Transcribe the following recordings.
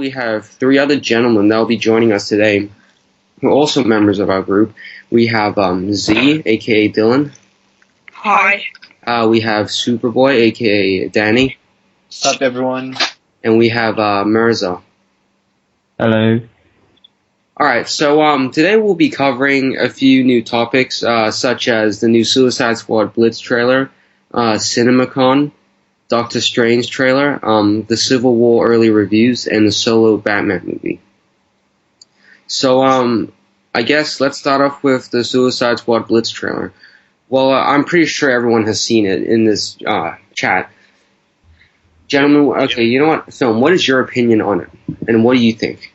we have three other gentlemen that will be joining us today, who are also members of our group. We have Z, a.k.a. Dylan. Hi. We have Superboy, a.k.a. Danny. What's up, everyone? And we have Mirza. Hello. Alright, so today we'll be covering a few new topics, such as the new Suicide Squad Blitz trailer, CinemaCon, Doctor Strange trailer, the Civil War early reviews, and the solo Batman movie. So, I guess let's start off with the Suicide Squad Blitz trailer. Well, I'm pretty sure everyone has seen it in this chat. Gentlemen, okay, you know what, Film, what is your opinion on it, and what do you think?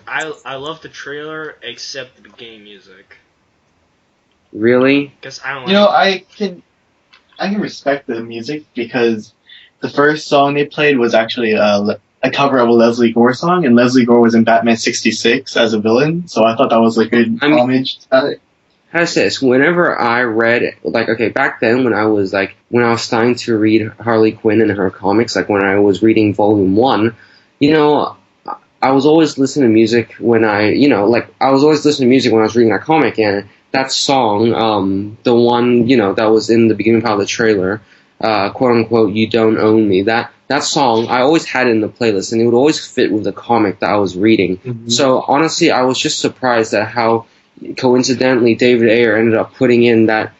I love the trailer except the beginning music. Really? Because I don't. You know, I can respect the music because the first song they played was actually a cover of a Leslie Gore song, and Leslie Gore was in Batman '66 as a villain, so I thought that was a good homage. How's this? Whenever I read, back then when I was starting to read Harley Quinn and her comics, like when I was reading Volume 1, I was always listening to music when I was reading that comic, and that song, the one, that was in the beginning part of the trailer, quote unquote, "You Don't Own Me," that song, I always had it in the playlist, and it would always fit with the comic that I was reading. Mm-hmm. So honestly, I was just surprised at how coincidentally David Ayer ended up putting in that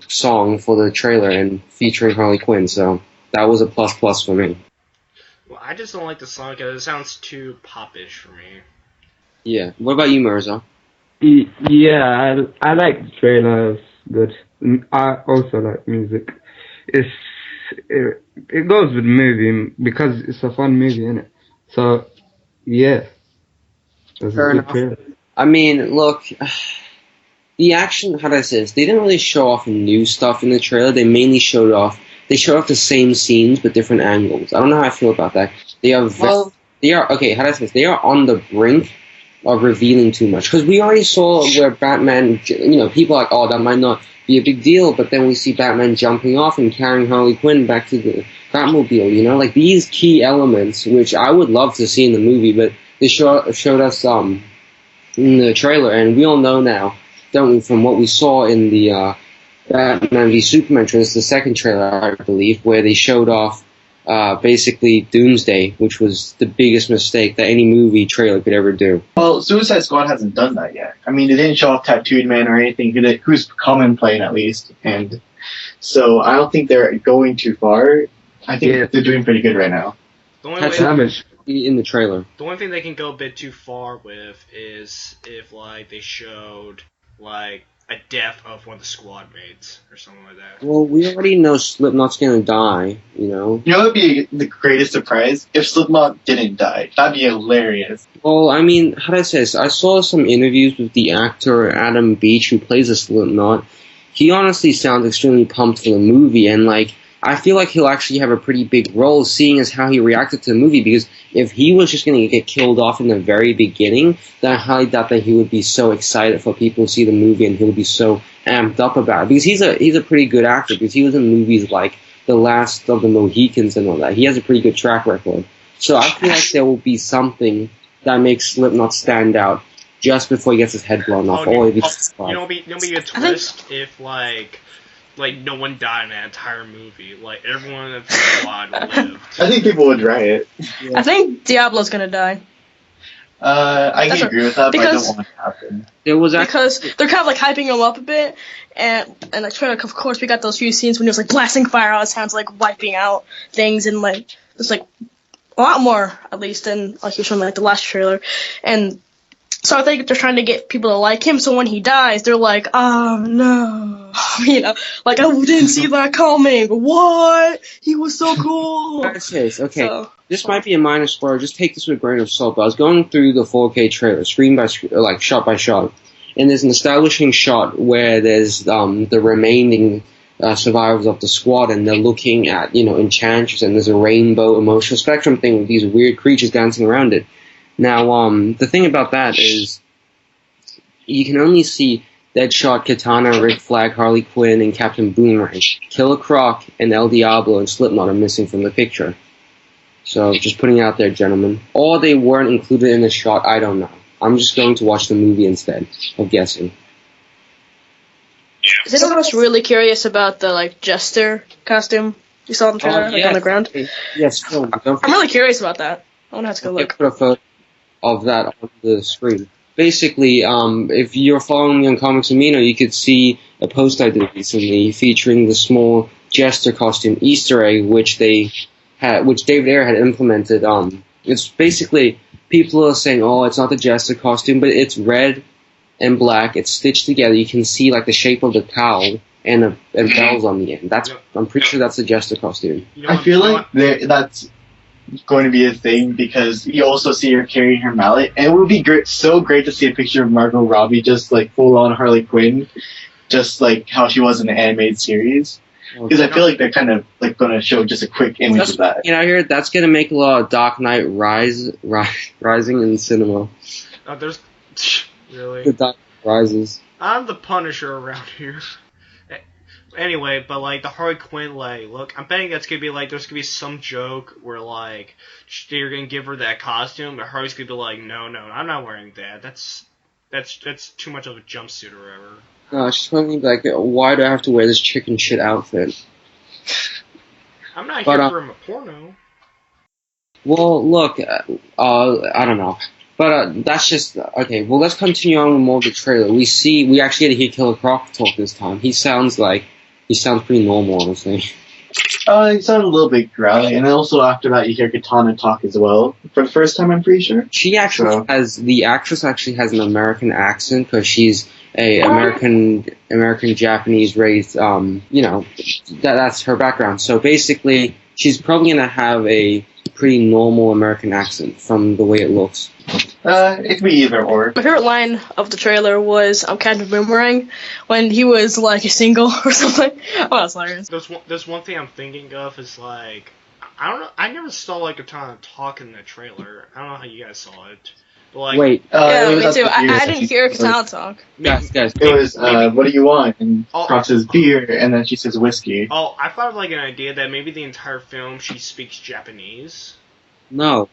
song for the trailer and featuring Harley Quinn, so that was a plus for me. Well, I just don't like the song because it sounds too popish for me. Yeah. What about you, Mirza? Yeah, I like the trailer. It's good. I also like music. It goes with the movie because it's a fun movie, isn't it? So, yeah. That's Fair a good enough. trailer. I mean, look, the action, how do I say this? They didn't really show off new stuff in the trailer. They mainly showed off the same scenes but different angles. I don't know how I feel about that. They are on the brink of revealing too much. Because we already saw where Batman, people are like, oh, that might not be a big deal, but then we see Batman jumping off and carrying Harley Quinn back to the Batmobile, like these key elements, which I would love to see in the movie, but they showed us in the trailer, and we all know now, don't we, from what we saw in the Batman v Superman trailer, the second trailer, I believe, where they showed off basically Doomsday, which was the biggest mistake that any movie trailer could ever do. Well, Suicide Squad hasn't done that yet. I mean, they didn't show off Tattooed Man or anything, who's common playing at least, and so I don't think they're going too far. I think they're doing pretty good right now. In the trailer. The one thing they can go a bit too far with is if they showed a death of one of the squad mates or something like that. Well, we already know Slipknot's gonna die, You know what would be the greatest surprise? If Slipknot didn't die. That'd be hilarious. Well, I mean, how do I say this? I saw some interviews with the actor Adam Beach, who plays a Slipknot. He honestly sounds extremely pumped for the movie, and I feel like he'll actually have a pretty big role, seeing as how he reacted to the movie, because if he was just going to get killed off in the very beginning, then I highly doubt that he would be so excited for people to see the movie, and he'll be so amped up about it, because he's a pretty good actor, because he was in movies like The Last of the Mohicans and all that. He has a pretty good track record. So I feel like there will be something that makes Slipknot stand out just before he gets his head blown off. It'll be a twist if no one died in that entire movie. Everyone in the squad lived. I think people would riot. Yeah. I think Diablo's gonna die. I can agree with that, but I don't want it to happen. Because they're kind of hyping him up a bit, and of course we got those few scenes when he was blasting fire out his hands, wiping out things, and just a lot more at least than he was from the last trailer, and so I think they're trying to get people to like him, so when he dies, they're like, oh no, I didn't see that coming, what? He was so cool! Okay, so, this might be a minor spoiler, just take this with a grain of salt, but I was going through the 4K trailer, screen by screen, shot by shot, and there's an establishing shot where there's the remaining survivors of the squad, and they're looking at, Enchantress, and there's a rainbow emotional spectrum thing with these weird creatures dancing around it. Now, the thing about that is you can only see Deadshot, Katana, Rick Flag, Harley Quinn, and Captain Boomerang. Killer Croc and El Diablo and Slipknot are missing from the picture. So just putting it out there, gentlemen. Or they weren't included in the shot, I don't know. I'm just going to watch the movie instead of guessing. Is anyone else really curious about the Jester costume you saw in the trailer, on the ground? Yes, film. I'm really curious about that. I want to have to go look. Put a photo of that on the screen. Basically, if you're following me on Comics Amino, you could see a post I did recently featuring the small Jester costume Easter egg, which David Ayer had implemented. It's basically people are saying, "Oh, it's not the Jester costume," but it's red and black. It's stitched together. You can see the shape of the cowl and bells on the end. I'm pretty sure that's the Jester costume. I feel like that's going to be a thing because you also see her carrying her mallet, and it would be so great to see a picture of Margot Robbie just full on Harley Quinn, just like how she was in the animated series. Because I feel like they're kind of going to show just a quick image of that. I hear that's going to make a lot of Dark Knight rising in cinema. There's really the Dark Knight Rises. I'm the Punisher around here. Anyway, but the Harley Quinn look, I'm betting that's gonna be there's gonna be some joke where you're gonna give her that costume, but Harley's gonna be no, I'm not wearing that. That's too much of a jumpsuit or whatever. No, she's probably be why do I have to wear this chicken shit outfit? I'm not here for a porno. Well, look, I don't know. But that's just okay. Well, let's continue on with more of the trailer. We actually get to hear Killer Croc talk this time. He sounds pretty normal, honestly. He sounded a little bit growly, and then also after that you hear Katana talk as well for the first time. I'm pretty sure she actually the actress actually has an American accent because she's a American Japanese raised. That's her background. So basically, she's probably gonna have a pretty normal American accent from the way it looks. It could be either or. My favorite line of the trailer was Captain Boomerang when he was a single or something. Oh, that's hilarious. There's one thing I'm thinking of is I don't know. I never saw Katana talk in the trailer. I don't know how you guys saw it. But wait. Yeah, me too. I didn't hear Katana talk. Guys. It was what do you want? And Croc says beer, and then she says whiskey. Oh, I thought of an idea that maybe the entire film she speaks Japanese. No.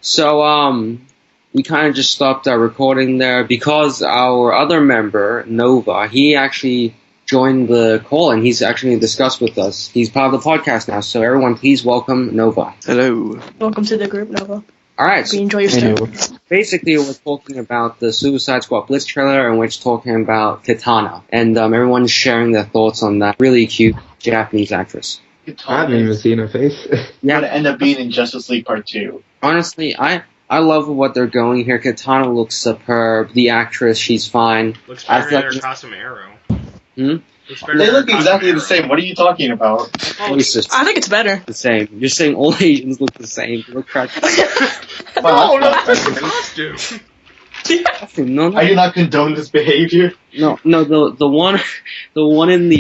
So, we kind of just stopped our recording there because our other member, Nova, he actually joined the call and he's actually going to discuss with us. He's part of the podcast now, so everyone please welcome Nova. Hello. Welcome to the group, Nova. Alright, so enjoy your stay. Basically we're talking about the Suicide Squad Blitz trailer and we're talking about Katana. And everyone's sharing their thoughts on that really cute Japanese actress. Katana I haven't even seen her face. Yeah, to end up being in Justice League Part 2. Honestly, I love what they're going here. Katana looks superb. The actress, she's fine. Looks better than her costume Arrow. Hmm? They look exactly the same. What are you talking about? I think it's better. The same. You're saying all Asians look the same. They look practically No, that's the costume. No. I do not condone this behavior. No. The one in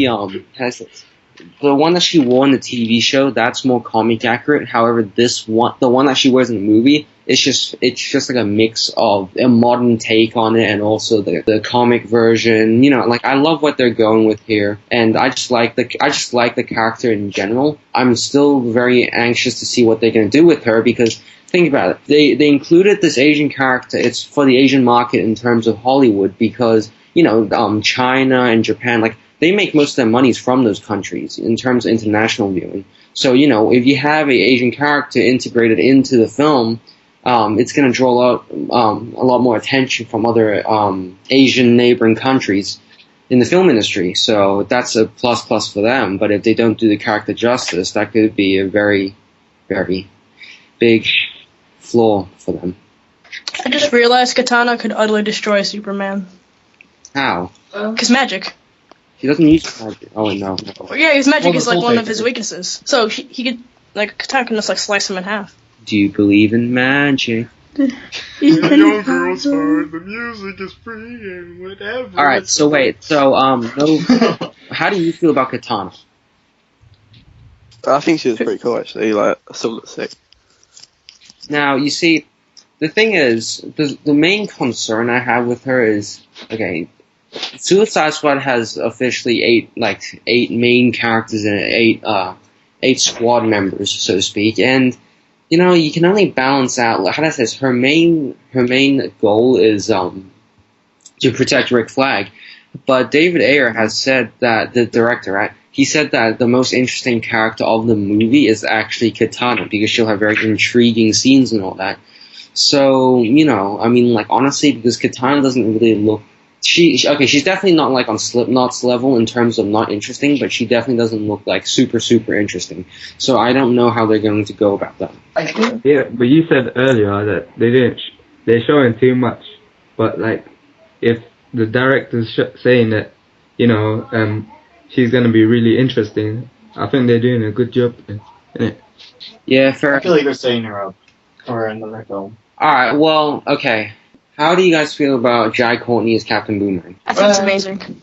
the one that she wore in the TV show, that's more comic accurate. However, the one that she wears in the movie, it's just like a mix of a modern take on it and also the comic version. I love what they're going with here, and I just like the character in general. I'm still very anxious to see what they're going to do with her because think about it. They included this Asian character. It's for the Asian market in terms of Hollywood because China and Japan they make most of their monies from those countries in terms of international viewing. So, if you have an Asian character integrated into the film, it's going to draw a lot more attention from other Asian neighboring countries in the film industry. So that's a plus for them. But if they don't do the character justice, that could be a very, very big flaw for them. I just realized Katana could utterly destroy Superman. How? Because magic. He doesn't use magic. Oh, no. Yeah, his magic is one of his weaknesses. So he could, Katana can just slice him in half. Do you believe in magic? The young girl's heart, the music is free and whatever. Alright, so wait. So, no. How do you feel about Katana? I think she was pretty cool, actually. I still look sick. Now, you see, the thing is, the main concern I have with her is, okay, Suicide Squad has officially eight main characters in it, eight squad members, so to speak, and you know, you can only balance out. How do I say this? Her main goal is to protect Rick Flag, but David Ayer has said that, the director, right? He said that the most interesting character of the movie is actually Katana because she'll have very intriguing scenes and all that. So, you know, I mean, like, honestly, because Katana doesn't really look... she's definitely not, like, on Slipknot's level in terms of not interesting, but she definitely doesn't look, like, super, super interesting. So I don't know how they're going to go about that. I think Yeah, but you said earlier that they're showing too much. But, like, if the director's saying that, you know, she's going to be really interesting, I think they're doing a good job. Innit? Yeah, fair. I feel like they're setting her up for another film. Alright, well, okay. How do you guys feel about Jai Courtney as Captain Boomerang? I think it's amazing.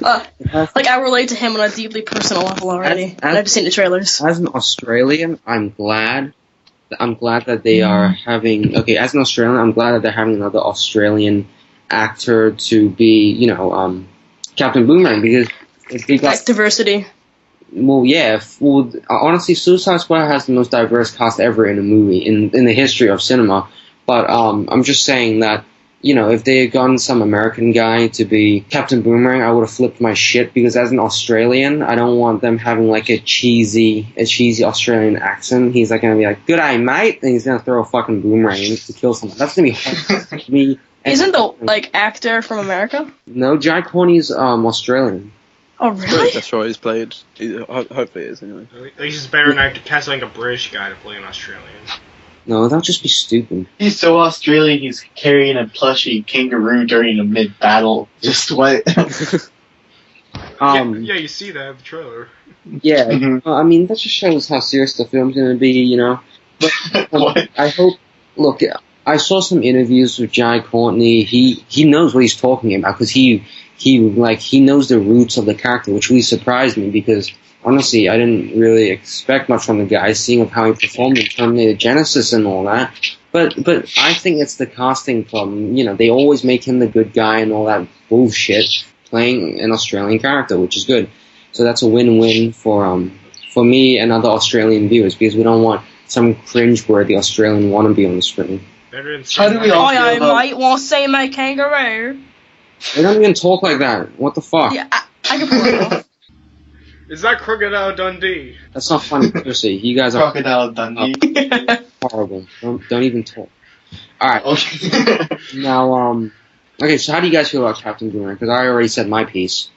Like, I relate to him on a deeply personal level already. And I've seen the trailers. As an Australian, I'm glad that they are having... Okay, as an Australian, I'm glad that they're having another Australian actor to be, you know, Captain Boomerang, because if they got... Like, diversity. Well, yeah. Well, honestly, Suicide Squad has the most diverse cast ever in a movie in the history of cinema. But I'm just saying that, you know, if they had gotten some American guy to be Captain Boomerang, I would have flipped my shit, because as an Australian, I don't want them having like a cheesy Australian accent. He's like gonna be like, "Good day, mate," and he's gonna throw a fucking boomerang to kill someone. That's gonna be hard for me. Isn't the, like, actor from America? No, Jai Courtney's Australian. Oh, really? That's right, he's played. Hopefully it is, anyway. At least it's better than casting like a British guy to play an Australian. No, that'll just be stupid. He's so Australian, he's carrying a plushy kangaroo during a mid-battle. Just what? Yeah, you see that in the trailer. Yeah, Mhm. I mean, that just shows how serious the film's gonna be, you know. But What? I hope. Look, I saw some interviews with Jai Courtney. He knows what he's talking about, because he knows the roots of the character, which really surprised me, because honestly, I didn't really expect much from the guy, seeing of how he performed in Terminator Genesis and all that. But I think it's the casting problem. You know, they always make him the good guy and all that bullshit, playing an Australian character, which is good. So that's a win-win for me and other Australian viewers, because we don't want some cringe-worthy Australian wannabe on the screen. Better than How do we all feel I about... might want to say my kangaroo. They don't even talk like that. What the fuck? Yeah, I can pull it off. Is that Crocodile Dundee? That's not funny, pussy. You guys are Crocodile Dundee? horrible. Don't even talk. Alright, Okay. now, okay, so how do you guys feel about Captain Boomerang? Because I already said my piece.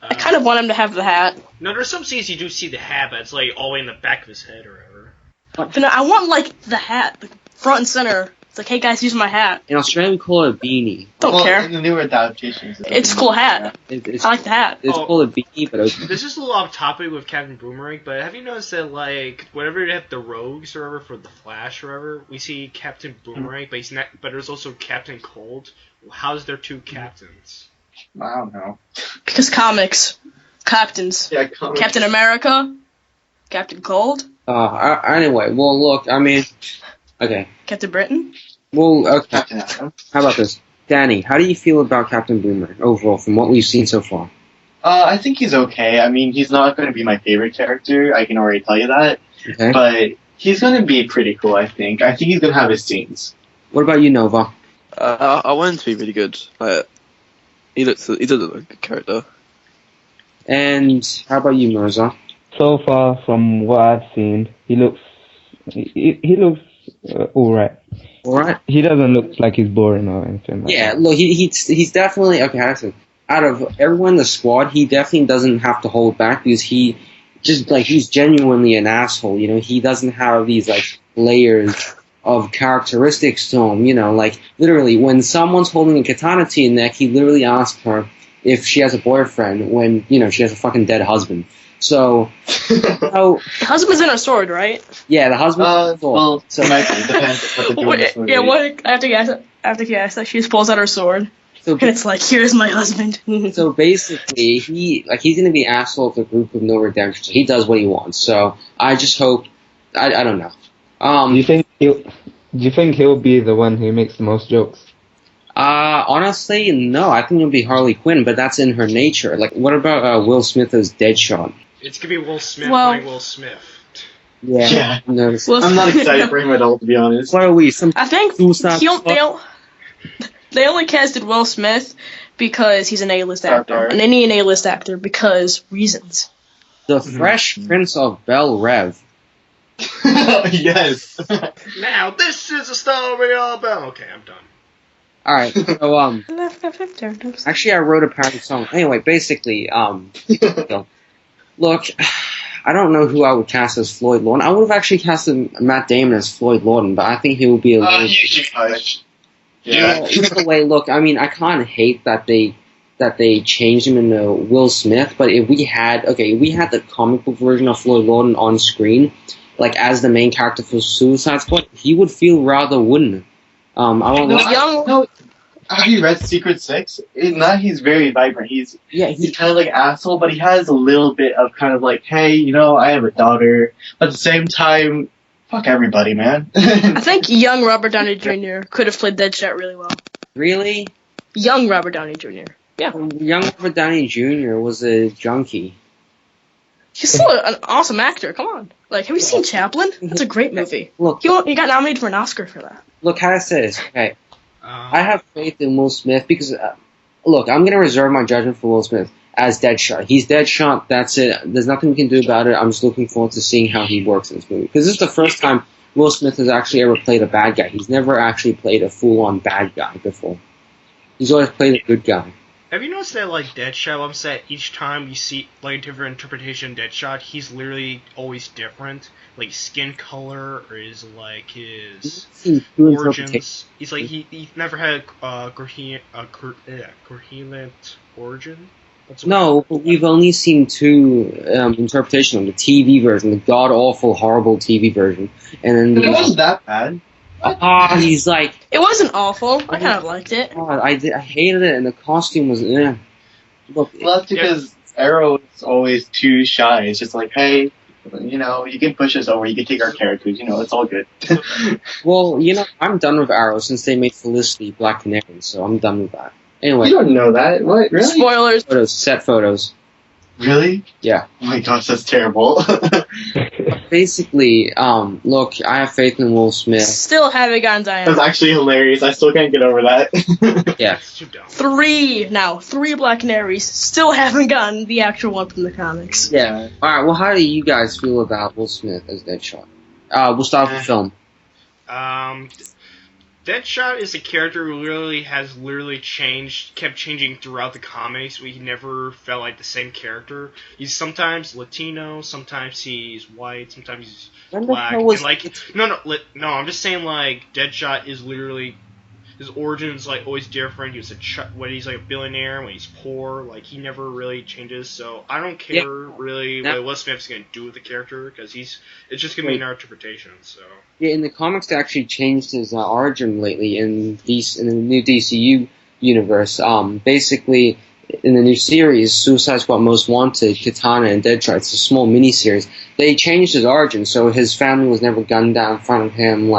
I kind of want him to have the hat. No, there's some scenes you do see the hat, but it's like all the way in the back of his head or whatever. But no, I want, like, the hat, like, front and center. It's like, hey guys, use my hat. In Australia, we call it a beanie. Don't Well, care. in the newer adaptations... It's a cool hat. It's I like the hat. called a beanie, but it's... This is a little off topic with Captain Boomerang, but have you noticed that, like, whenever you have the Rogues or whatever for the Flash or whatever, we see Captain Boomerang, but he's not. But there's also Captain Cold. How's there two captains? I don't know. Because comics. Captains. Yeah, comics. Captain America. Captain Cold. Anyway, well, look, I mean... Okay. Captain Britain. Well, okay. Captain Atom. How about this? Danny, how do you feel about Captain Boomerang overall, from what we've seen so far? I think he's okay. I mean, he's not going to be my favorite character. I can already tell you that. Okay. But he's going to be pretty cool, I think. I think he's going to have his scenes. What about you, Nova? I want him to be really good. He does look like a good character. And how about you, Mirza? So far, from what I've seen, he looks alright. Alright? He doesn't look like he's boring or anything like Yeah, that. look, he's definitely... Okay, listen. Out of everyone in the squad, he definitely doesn't have to hold back, because he's genuinely an asshole, you know? He doesn't have these, like, layers of characteristics to him, you know? Like, literally, when someone's holding a katana to your neck, he literally asks her if she has a boyfriend when, you know, she has a fucking dead husband. So, The husband's in her sword, right? yeah, the husband... Well, so, it might be. Depends what they're doing in this movie. Yeah, what? After he asks that, she just pulls out her sword. so, And it's like, here's my husband. so basically, he's gonna be an asshole of the group with no redemption. So he does what he wants. So I just hope... I don't know. Do you think Do you think he'll be the one who makes the most jokes? Honestly, no. I think it'll be Harley Quinn, but that's in her nature. Like, what about Will Smith as Deadshot? It's gonna be Will Smith Well- playing Will Smith. Yeah. No, Well, I'm not excited for him at all, to be honest. what are we? Some I think Suicide Squad? they only casted Will Smith because he's an A-list Star actor, power. an Indian A-list actor, because reasons. The Fresh Prince of Bel Rev. Yes. Now this is a story about. Okay, I'm done. All right. So actually, I wrote a parody song. Anyway, basically, look, I don't know who I would cast as Floyd Lawton. I would have actually casted Matt Damon as Floyd Lawton, but I think he would be a little. Yeah. Either way, look, I mean, I kind of hate that they changed him into Will Smith. But if we had the comic book version of Floyd Lawton on screen, like as the main character for Suicide Squad, he would feel rather wooden. I don't know. No, have you read Secret Six? Now he's very vibrant. He's kind of like asshole, but he has a little bit of kind of like, hey, I have a daughter. But at the same time, fuck everybody, man. I think young Robert Downey Jr. could have played Deadshot really well. Really? Young Robert Downey Jr. Yeah. Young Robert Downey Jr. was a junkie. He's still an awesome actor. Come on. Like, have you seen Chaplin? That's a great movie. Look, He got nominated for an Oscar for that. look how I say this. Okay, I have faith in Will Smith because, look, I'm gonna reserve my judgment for Will Smith as Deadshot. He's Deadshot. That's it. There's nothing we can do about it. I'm just looking forward to seeing how he works in this movie because this is the first time Will Smith has actually ever played a bad guy. He's never actually played a full-on bad guy before. He's always played a good guy. Have you noticed that, like, Deadshot, I'm saying each time you see, like, a different interpretation of Deadshot, he's literally always different? Like, skin color, or his origins. He's like, he never had a coherent origin? No, but we've only seen two interpretations of the TV version, the god-awful, horrible TV version, and then It wasn't that bad. he's like, It wasn't awful. I kind of liked it. God, I hated it, and the costume was, Look, Well, that's because Arrow is always too shy. It's just like, hey, you can push us over. You can take our characters. It's all good. well, I'm done with Arrow since they made Felicity Black Canary, so I'm done with that. Anyway, You don't know that. What? Really? Spoilers. set photos. Really? Yeah. Oh my gosh, that's terrible. Basically, look, I have faith in Will Smith. Still haven't gotten That's Diana. actually hilarious. I still can't get over that. Yeah. It's too dumb. Three Black Canaries. Still haven't gotten the actual one from the comics. Yeah. Alright, well, how do you guys feel about Will Smith as Deadshot? We'll start with the film. Deadshot is a character who has kept changing throughout the comics. We never felt like the same character. He's sometimes Latino, sometimes he's white, sometimes he's black. No, I'm just saying, like, Deadshot is literally, his origin's like always different. He was when he's like a billionaire, when he's poor, like he never really changes. So I don't care really what Will Smith's gonna do with the character because it's just gonna be an interpretation. So yeah, in the comics, they actually changed his origin lately in the new DCU universe. Basically, in the new series, Suicide Squad Most Wanted, Katana, and Deadshot. It's a small mini-series. They changed his origin, so his family was never gunned down in front of him.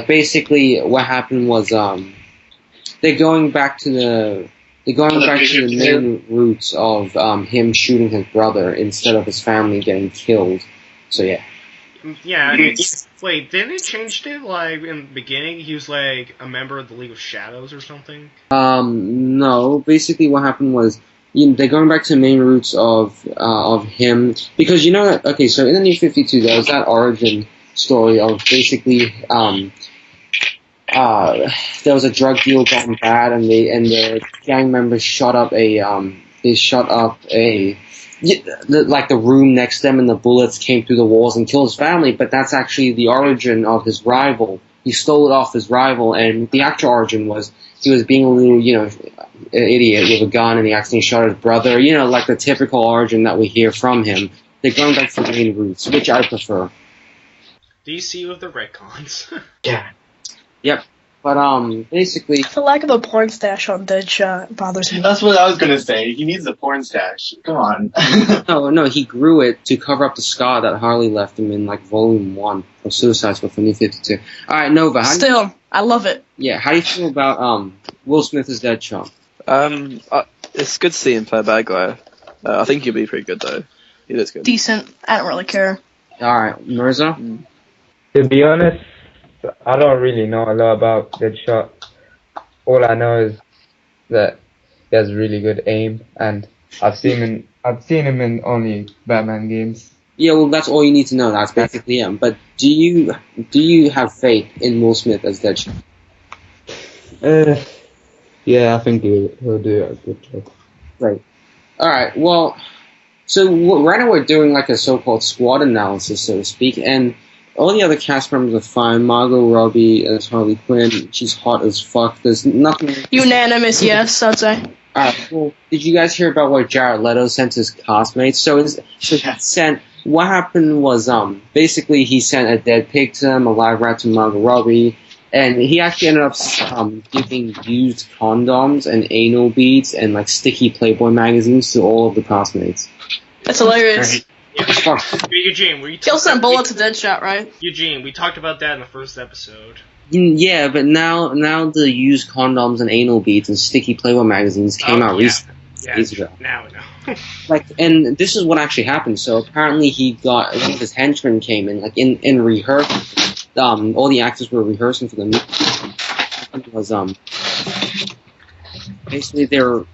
Basically what happened was they're going back to the main roots of him shooting his brother instead of his family getting killed. So yeah. Yeah. Wait, didn't they change it? Like in the beginning, he was like a member of the League of Shadows or something. No. Basically, what happened was they're going back to the main roots of him because okay. So in the New 52, there was that origin story of basically there was a drug deal gone bad and the gang members shot up the room next to them and the bullets came through the walls and killed his family, but that's actually the origin of his rival. He stole it off his rival, and the actual origin was he was being a little idiot with a gun and he accidentally shot his brother, like the typical origin that we hear from him. They're going back to the main roots, which I prefer. DC with the retcons. Yeah. Yep. But basically, The lack of a porn stash on Deadshot bothers me. That's what I was gonna say. He needs a porn stash. Come on. no, he grew it to cover up the scar that Harley left him in like Volume 1 of Suicide Squad for New 52. All right, Nova. Still, I love it. How do you feel about Will Smith as Deadshot? It's good to see him play a bad guy. I think he'll be pretty good though. He looks good. Decent. I don't really care. All right, Mirza. To be honest, I don't really know a lot about Deadshot. All I know is that he has really good aim, and I've seen him in only Batman games. Yeah, well, that's all you need to know. That's basically him. But do you have faith in Will Smith as Deadshot? Yeah, I think he'll do a good job. Right. All right. Well, so right now we're doing like a so-called squad analysis, so to speak, and all the other cast members are fine. Margot Robbie as Harley Quinn, she's hot as fuck. There's nothing. Unanimous, yes, I'd say. Alright, well, did you guys hear about what Jared Leto sent his castmates? So he sent. What happened was basically he sent a dead pig to him, a live rat to Margot Robbie, and he actually ended up giving used condoms and anal beads and like sticky Playboy magazines to all of the castmates. That's hilarious. Eugene, He'll send bullet to Deadshot, right? Eugene, we talked about that in the first episode. Yeah, but now the used condoms and anal beads and sticky Playboy magazines came out recently. Days ago. Now I know. And this is what actually happened. So apparently he got one of his henchmen came in, like in rehearsal. All the actors were rehearsing for the movie. It was basically they were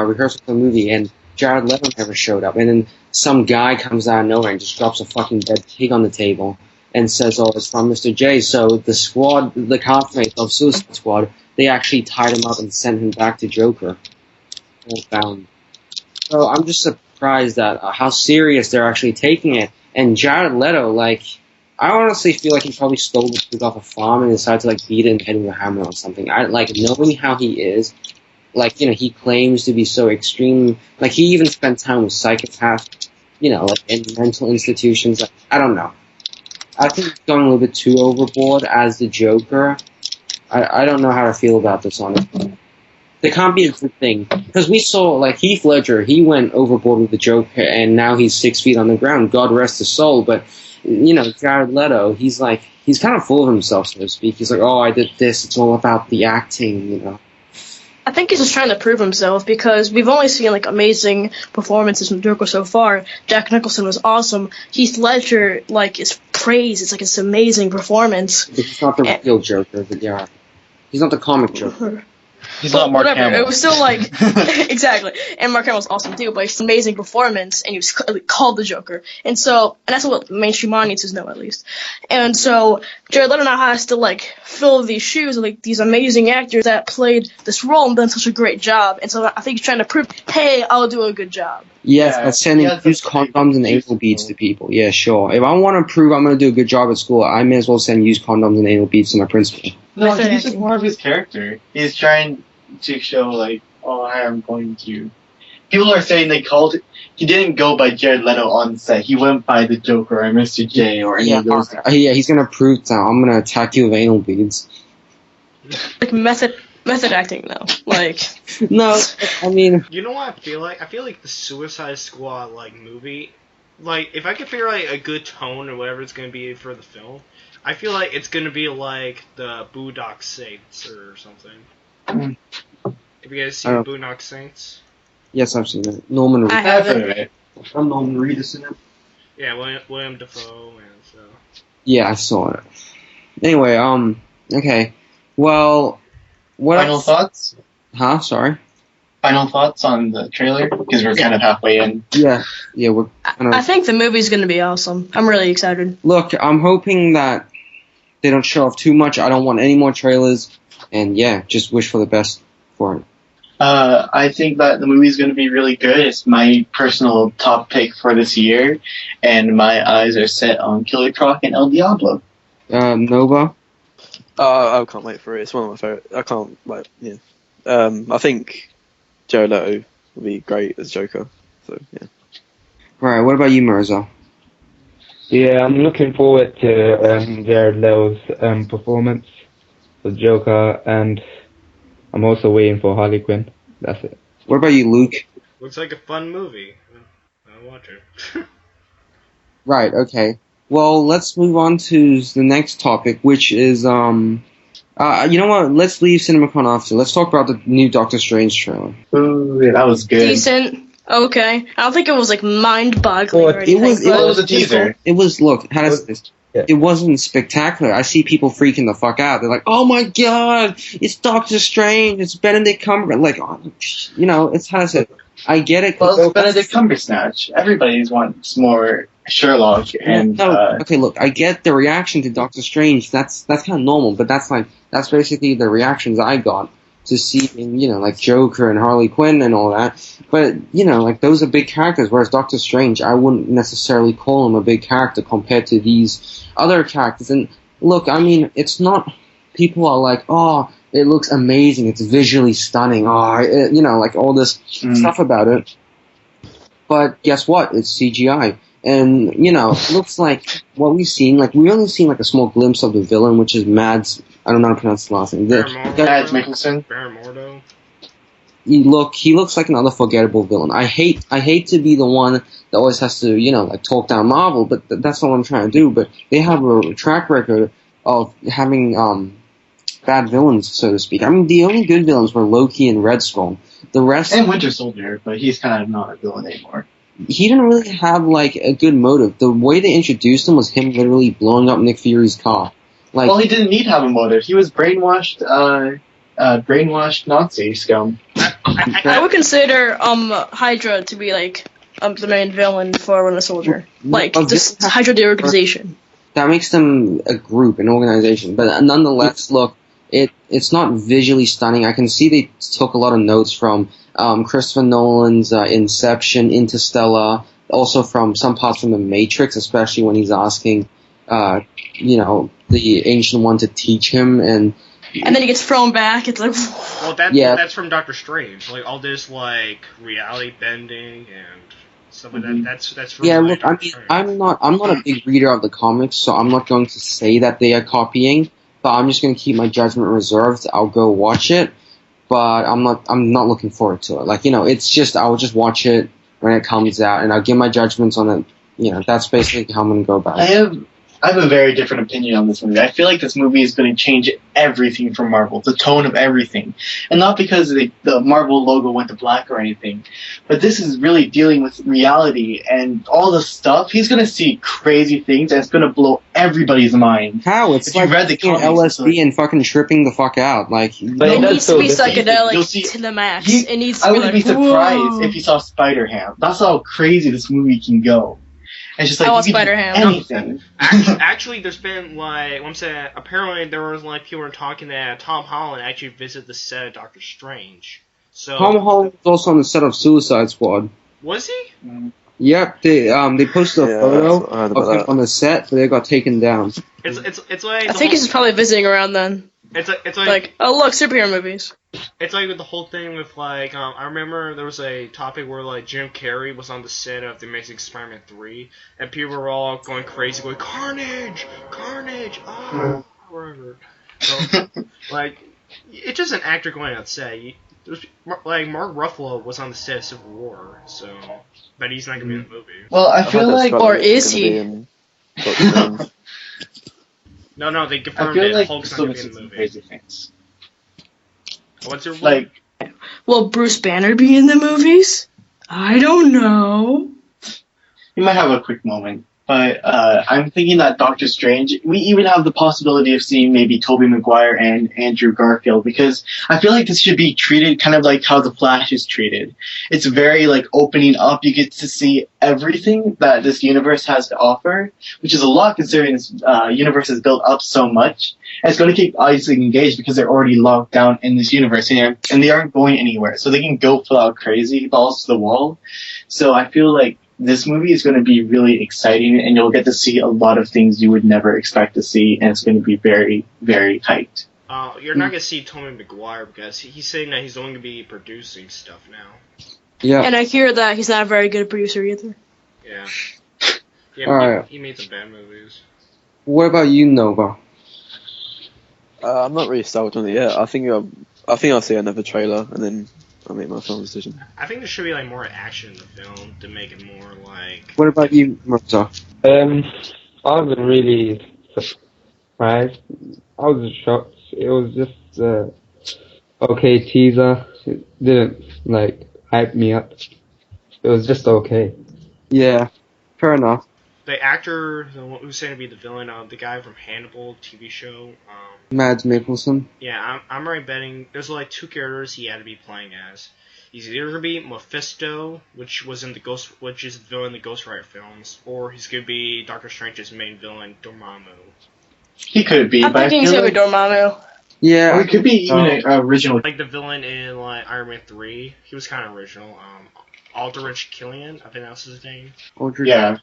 rehearsing for the movie, and Jared Leto never showed up, and then some guy comes out of nowhere and just drops a fucking dead pig on the table and says, "Oh, it's from Mr. J." So the squad, the castmates of Suicide Squad, they actually tied him up and sent him back to Joker. Bound. So I'm just surprised at how serious they're actually taking it. And Jared Leto, like, I honestly feel like he probably stole the pig off a farm and decided to like beat it in the head with a hammer or something. I like knowing how he is. Like, he claims to be so extreme. Like, he even spent time with psychopaths, like in mental institutions. Like, I don't know. I think he's going a little bit too overboard as the Joker. I don't know how to feel about this, honestly. There can't be a good thing. Because we saw, like, Heath Ledger, he went overboard with the Joker, and now he's 6 feet on the ground. God rest his soul. But, Jared Leto, he's kind of full of himself, so to speak. He's like, oh, I did this. It's all about the acting, I think he's just trying to prove himself because we've only seen like amazing performances from Joker so far. Jack Nicholson was awesome. Heath Ledger is praised. It's like this amazing performance. He's not the real Joker, but yeah, he's not the comic Joker. He's not Mark Hamill. It was still like exactly, and Mark Hamill was awesome too. But it's an amazing performance, and he was called the Joker, and that's what mainstream audiences know at least. And so Jared Leto now has to fill these shoes of these amazing actors that played this role and done such a great job. And so I think he's trying to prove, hey, I'll do a good job. Yes, by sending used condoms and anal beads to people. Yeah, sure. If I want to prove I'm going to do a good job at school, I may as well send used condoms and anal beads to my principal. No, he's just more of his character. He's trying to show, I am going to... People are saying he didn't go by Jared Leto on set. He went by the Joker or Mr. J or any of those. Yeah, he's going to prove that I'm going to attack you with anal beads. Method acting, though. No, I mean... You know what I feel like? I feel like the Suicide Squad, movie... if I could figure out a good tone or whatever it's going to be for the film, I feel like it's going to be like the Boondock Saints or something. Have you guys seen Boondock Saints? Yes, I've seen it. Norman Reedus. I haven't. I'm Norman Reedus in it. Yeah, William Dafoe and so. Yeah, I saw it. Anyway, okay. Well, what Final thoughts? Huh? Sorry? Final thoughts on the trailer? Because we're kind of halfway in. Yeah, we're kind of... I think the movie's going to be awesome. I'm really excited. Look, I'm hoping that they don't show off too much. I don't want any more trailers. And yeah, just wish for the best for it. I think that the movie's going to be really good. It's my personal top pick for this year. And my eyes are set on Killer Croc and El Diablo. Nova? I can't wait for it. It's one of my favorite. I can't wait. Yeah. I think Jared Leto will be great as Joker. So yeah. Right. What about you, Mirza? Yeah, I'm looking forward to Jared Leto's performance. for Joker, and I'm also waiting for Harley Quinn. That's it. What about you, Luke? Looks like a fun movie. I'll watch it. Right, okay. Well, let's move on to the next topic, which is, you know what? Let's leave CinemaCon after. Let's talk about the new Doctor Strange trailer. Ooh, yeah, that was good. Decent. Okay. I don't think it was like mind-boggling or anything. Well, it was a teaser. It was, look, how does this? Yeah. It wasn't spectacular. I see people freaking the fuck out. They're like, "Oh my god, it's Doctor Strange! It's Benedict Cumberbatch!" Like, you know, it's how to say. I get it. Well, it's Benedict Cumberbatch. Everybody wants more Sherlock, and okay, look, I get the reaction to Doctor Strange. That's kind of normal, but that's basically the reactions I got to see, you know, like Joker and Harley Quinn and all that. But you know, like those are big characters. Whereas Doctor Strange, I wouldn't necessarily call him a big character compared to these other characters. And look, I mean, it's not. People are like, "Oh, it looks amazing. It's visually stunning. Oh, you know, like all this stuff about it." But guess what? It's CGI. And, you know, it looks like what we've seen, like, we only seen, like, a small glimpse of the villain, which is Mads, I don't know how to pronounce the last name. Mads Mikkelsen. Baron Mordo. He looks like another forgettable villain. I hate to be the one that always has to, you know, like, talk down Marvel, but that's not what I'm trying to do. But they have a track record of having, bad villains, so to speak. I mean, the only good villains were Loki and Red Skull. The rest... And Winter Soldier, but he's kind of not a villain anymore. He didn't really have, like, a good motive. The way they introduced him was him literally blowing up Nick Fury's car. Like, well, he didn't need to have a motive. He was brainwashed Nazi scum. I would consider Hydra to be like the main villain for Winter Soldier. Like this Hydra the organization. That makes them a group, an organization. But nonetheless, look, it's not visually stunning. I can see they took a lot of notes from Christopher Nolan's Inception, Interstellar, also from some parts from The Matrix, especially when he's asking, you know, the Ancient One to teach him, and then he gets thrown back. It's like, well, that's from Doctor Strange. Like all this, like reality bending and stuff like that. That's from look, I mean, I'm not a big reader of the comics, so I'm not going to say that they are copying. But I'm just going to keep my judgment reserved. I'll go watch it, but I'm not looking forward to it. Like, you know, it's just, I'll just watch it when it comes out, and I'll give my judgments on it. You know, that's basically how I'm going to go about it. I have a very different opinion on this movie. I feel like this movie is going to change everything for Marvel, the tone of everything. And not because the Marvel logo went to black or anything, but this is really dealing with reality and all the stuff. He's going to see crazy things, and it's going to blow everybody's mind. How? It's if like you read the comics, LSD and fucking tripping the fuck out. Like, it needs to be psychedelic to the max. It needs to I be would like, be surprised whoa. if you saw Spider-Ham. That's how crazy this movie can go. And it's just like, I want Spider-Ham. Anything. Actually, there's been like, I'm saying, apparently there was like people were talking that Tom Holland actually visited the set of Doctor Strange. So Tom Holland was also on the set of Suicide Squad. Was he? Yep, they posted a photo of him on the set, but they got taken down. It's like I think he's probably visiting around then. It's like, oh look, superhero movies. It's like with the whole thing with like I remember there was a topic where like Jim Carrey was on the set of The Amazing Spider-Man 3, and people were all going crazy, going Carnage, whatever. So like, it's just an actor going on set. Like Mark Ruffalo was on the set of Civil War, so but he's not gonna be in the movie. Well, I feel like, or is he? No, they confirmed I feel it. like Hulk's still not gonna be in missing the some movie. crazy things. What's your Like, will Bruce Banner be in the movies? I don't know. you might have a quick moment, but I'm thinking that Doctor Strange, we even have the possibility of seeing maybe Tobey Maguire and Andrew Garfield, because I feel like this should be treated kind of like how The Flash is treated. It's very like opening up. You get to see everything that this universe has to offer, which is a lot considering this universe is built up so much. And it's going to keep audiences engaged because they're already locked down in this universe and they aren't going anywhere. So they can go full out crazy, balls to the wall. So I feel like this movie is going to be really exciting, and you'll get to see a lot of things you would never expect to see, and it's going to be very, very hyped. You're not going to see Tobey Maguire because he's saying that he's only going to be producing stuff now. Yeah. And I hear that he's not a very good producer either. Yeah. Alright. He made some bad movies. What about you, Nova? I'm not really sold on it yet. I think I'll see another trailer and then I'll make my final decision. I think there should be like more action in the film to make it more like. What about you, Murtaza? I wasn't really surprised. I was shocked. It was just okay teaser. It didn't like hype me up. It was just okay. Yeah, fair enough. The actor, the one who's saying to be the villain, the guy from Hannibal TV show. Mads Mikkelsen. Yeah, I'm already betting there's like two characters he had to be playing as. He's either gonna be Mephisto, which is the villain in the Ghost Rider films, or he's gonna be Doctor Strange's main villain, Dormammu. He could be, I'm but I thinking he's feel gonna be like, Dormammu. Yeah. or it could be even an original. Like the villain in like Iron Man 3, he was kind of original. Aldrich Killian, I think that's his name. Aldrich. Yeah.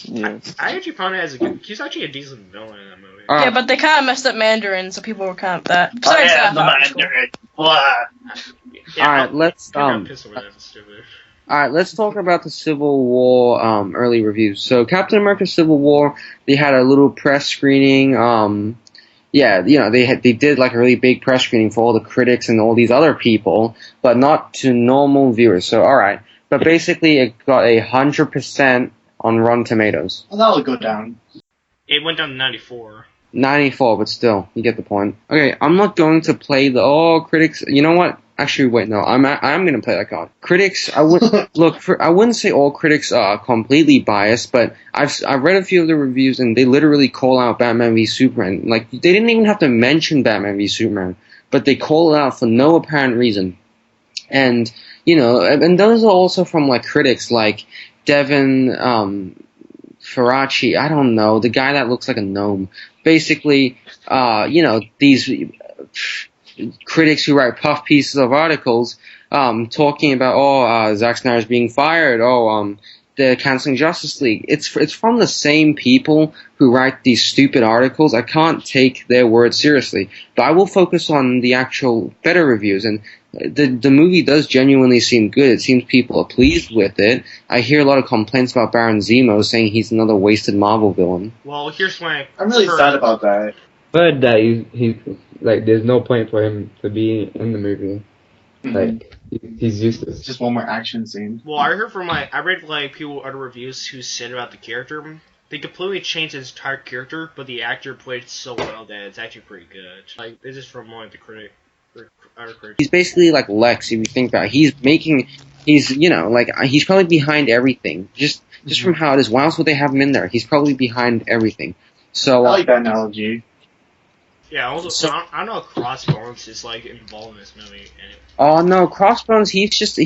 Yeah. I actually found it he's actually a decent villain in that movie. Yeah, but they kind of messed up Mandarin, so people were kind of that. I Besides am the that, that was cool. Mandarin. Blah. Yeah, Alright, let's I'm pissed over that. It's stupid. Alright, let's talk about the Civil War early reviews. So Captain America Civil War, they had a little press screening. Yeah, you know, they did like a really big press screening for all the critics and all these other people, but not to normal viewers. So alright. But basically it got 100% on Rotten Tomatoes. Well, that'll go down. It went down to 94. 94, but still, you get the point. Okay, I'm not going to play the critics. You know what? Actually, wait, no, I'm going to play that card. Critics, I wouldn't say all critics are completely biased, but I've read a few of the reviews and they literally call out Batman v Superman. Like, they didn't even have to mention Batman v Superman, but they call it out for no apparent reason. And, you know, and those are also from like critics like Devin, Faraci, I don't know, the guy that looks like a gnome. Basically, you know, these critics who write puff pieces of articles, talking about, Zack Snyder's being fired, they're canceling Justice League. It's from the same people who write these stupid articles. I can't take their words seriously. But I will focus on the actual better reviews, and the movie does genuinely seem good. It seems people are pleased with it. I hear a lot of complaints about Baron Zemo, saying he's another wasted Marvel villain. Well, here's my... I'm really sad about that. Heard that he's like, there's no point for him to be in the movie. Like, he's useless. It's just one more action scene. Well, I read like people, other reviews who said about the character, they completely changed his entire character, but the actor played so well that it's actually pretty good. Like, this is from one of the critics. He's basically like Lex, if you think about it. He's you know, like, he's probably behind everything. Just from how it is. Why else would they have him in there? He's probably behind everything. So I like that analogy. Yeah, also, I don't know if Crossbones is like involved in this movie. Oh no, Crossbones, he's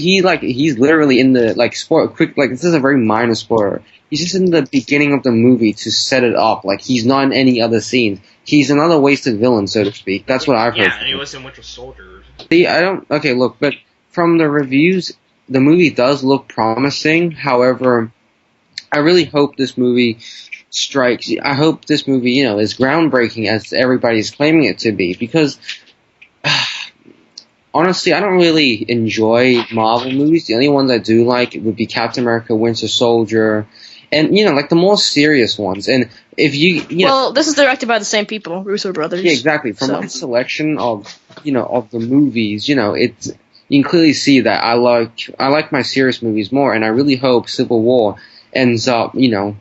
literally in the, like, this is a very minor spoiler. He's just in the beginning of the movie to set it up. Like, he's not in any other scenes. He's another wasted villain, so to speak. That's what I've heard. Yeah, and he was in Winter Soldier. See, look, but from the reviews, the movie does look promising. However, I really hope this movie strikes. I hope this movie, you know, is groundbreaking as everybody's claiming it to be, because honestly, I don't really enjoy Marvel movies. The only ones I do like would be Captain America, Winter Soldier, and, you know, like the more serious ones. And if you Well, this is directed by the same people, Russo brothers. yeah, exactly. From my selection of the movies, you know, you can clearly see that I like my serious movies more, and I really hope Civil War ends up, you know,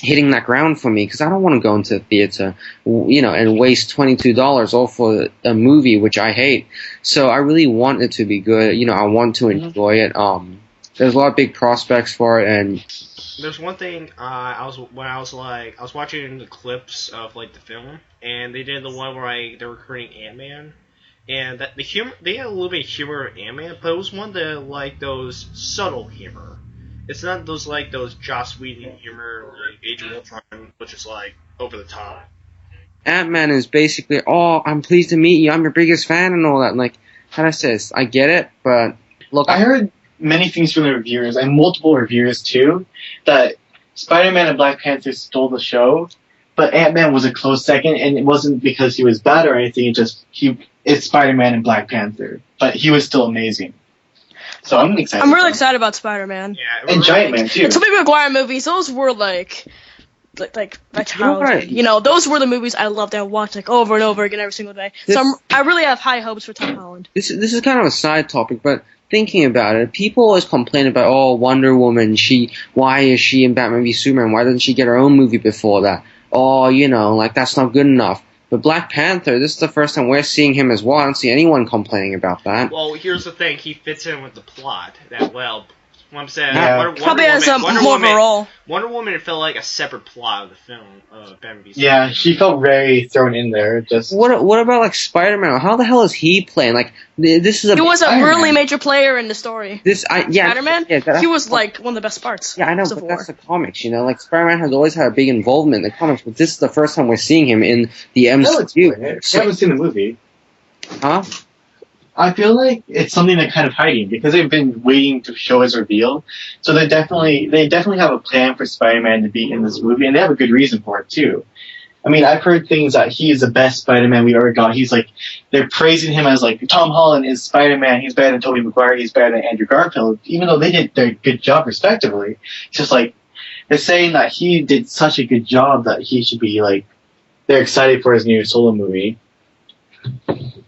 hitting that ground for me, because I don't want to go into a theater, you know, and waste $22 all for a movie which I hate. So I really want it to be good. You know, I want to enjoy it. There's a lot of big prospects for it, and there's one thing I was watching the clips of like the film, and they did the one where they were creating Ant-Man, and that they had a little bit of humor in Ant-Man, but it was one that like those subtle humor. It's not those Joss Whedon humor, like Age of Ultron, which is like over the top. Ant-Man is basically, I'm pleased to meet you, I'm your biggest fan and all that. And, like, how do I say this? I get it, but look, I heard many things from the reviewers, and multiple reviewers too, that Spider-Man and Black Panther stole the show, but Ant-Man was a close second, and it wasn't because he was bad or anything, it's Spider-Man and Black Panther, but he was still amazing. So I'm excited. I'm really excited about Spider-Man. Yeah, and Giant Man too. The Tobey Maguire movies, those were like like my You know what? childhood. You know, those were the movies I loved and watched like over and over again every single day. I really have high hopes for Tom Holland. This is kind of a side topic, but thinking about it, people always complain about, Wonder Woman, why is she in Batman v Superman? Why doesn't she get her own movie before that? Oh, that's not good enough. But Black Panther, this is the first time we're seeing him as well. I don't see anyone complaining about that. Well, here's the thing: he fits in with the plot that well. What I'm saying, Yeah. Probably has more of a role. Wonder Woman felt like a separate plot of the film. Batman v Yeah, Superman. she felt very thrown in there. Just What about like Spider-Man? How the hell is he playing? Like this is He was a Iron really Man. major player in the story. Spider-Man. He was like one of the best parts. Yeah, I know, of but Civil that's War. the comics, Like Spider-Man has always had a big involvement in the comics, but this is the first time we're seeing him in the I'll explain it. MCU. I haven't seen the movie. Huh? I feel like it's something they're kind of hiding because they've been waiting to show his reveal. So they definitely have a plan for Spider-Man to be in this movie, and they have a good reason for it too. I mean, I've heard things that he's the best Spider-Man we've ever got. He's like, they're praising him as like, Tom Holland is Spider-Man, he's better than Tobey Maguire, he's better than Andrew Garfield, even though they did their good job respectively. It's just like, they're saying that he did such a good job that he should be like, they're excited for his new solo movie.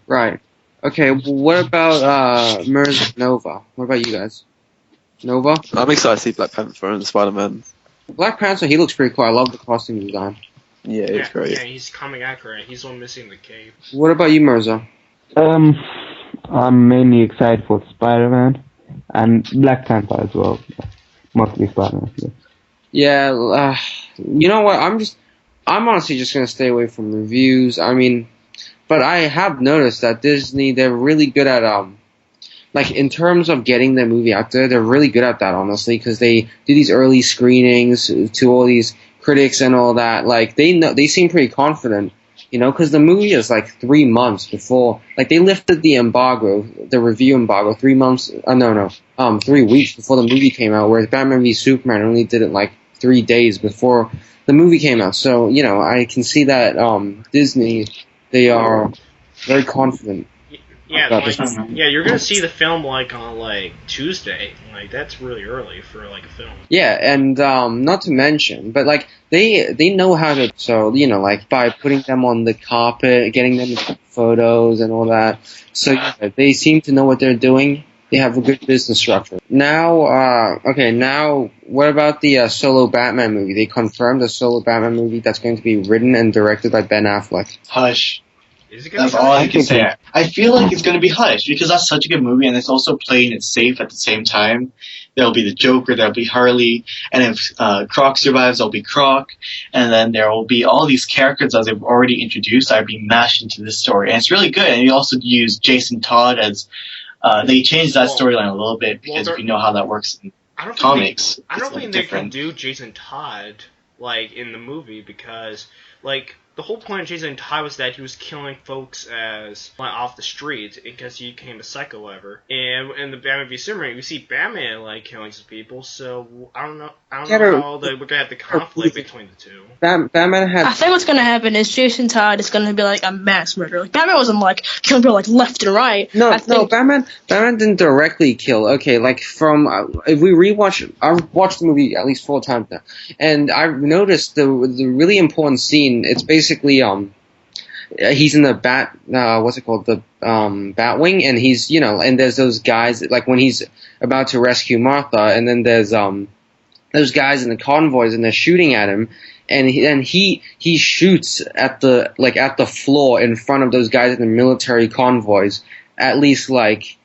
Right. Okay, what about Mirza Nova? What about you guys? Nova? I'm excited to see Black Panther and Spider-Man. Black Panther, he looks pretty cool. I love the costume design. Yeah, it's great. Yeah, he's coming accurate. He's the one missing the cape. What about you, Mirza? I'm mainly excited for Spider-Man and Black Panther as well. Mostly Spider-Man. Yeah. Yeah, you know what? I'm honestly just gonna stay away from reviews. I mean, but I have noticed that Disney, they're really good at like in terms of getting their movie out there, they're really good at that, honestly, because they do these early screenings to all these critics and all that. Like they seem pretty confident, because the movie is like 3 months before. Like they lifted the embargo, the review embargo, 3 months. 3 weeks before the movie came out. Whereas Batman v Superman only did it like 3 days before the movie came out. So I can see that Disney, they are very confident. Yeah, about like, this. you're gonna see the film like on like Tuesday. Like that's really early for like a film. Yeah, and not to mention, but like they know how to. So like by putting them on the carpet, getting them to take photos and all that. So yeah, they seem to know what they're doing. They have a good business structure. Now, now what about the solo Batman movie? They confirmed a solo Batman movie that's going to be written and directed by Ben Affleck. Hush. Is it gonna That's be all Hush? I can say. I feel like it's going to be Hush because that's such a good movie and it's also playing it safe at the same time. There'll be the Joker, there'll be Harley, and if Croc survives, there'll be Croc, and then there will be all these characters that they've already introduced that are being mashed into this story. And it's really good. And you also use Jason Todd as they changed that storyline a little bit because we know how that works in comics. I don't think they can different. do Jason Todd like in the movie because like the whole point of Jason Todd was that he was killing folks as like, off the streets because he became a psycho ever. And in the Batman v Superman, we see Batman like killing some people. So I don't know how we're gonna have the conflict between the two. Batman had. I think what's gonna happen is Jason Todd is gonna be like a mass murderer. Like Batman wasn't like killing people like left and right. No, Batman didn't directly kill. Okay, like from if we rewatch, I've watched the movie at least 4 times now, and I've noticed the really important scene. It's basically he's in the the Batwing, and he's and there's those guys like when he's about to rescue Martha, and then there's those guys in the convoys, and they're shooting at him. And he shoots at the floor in front of those guys in the military convoys at least like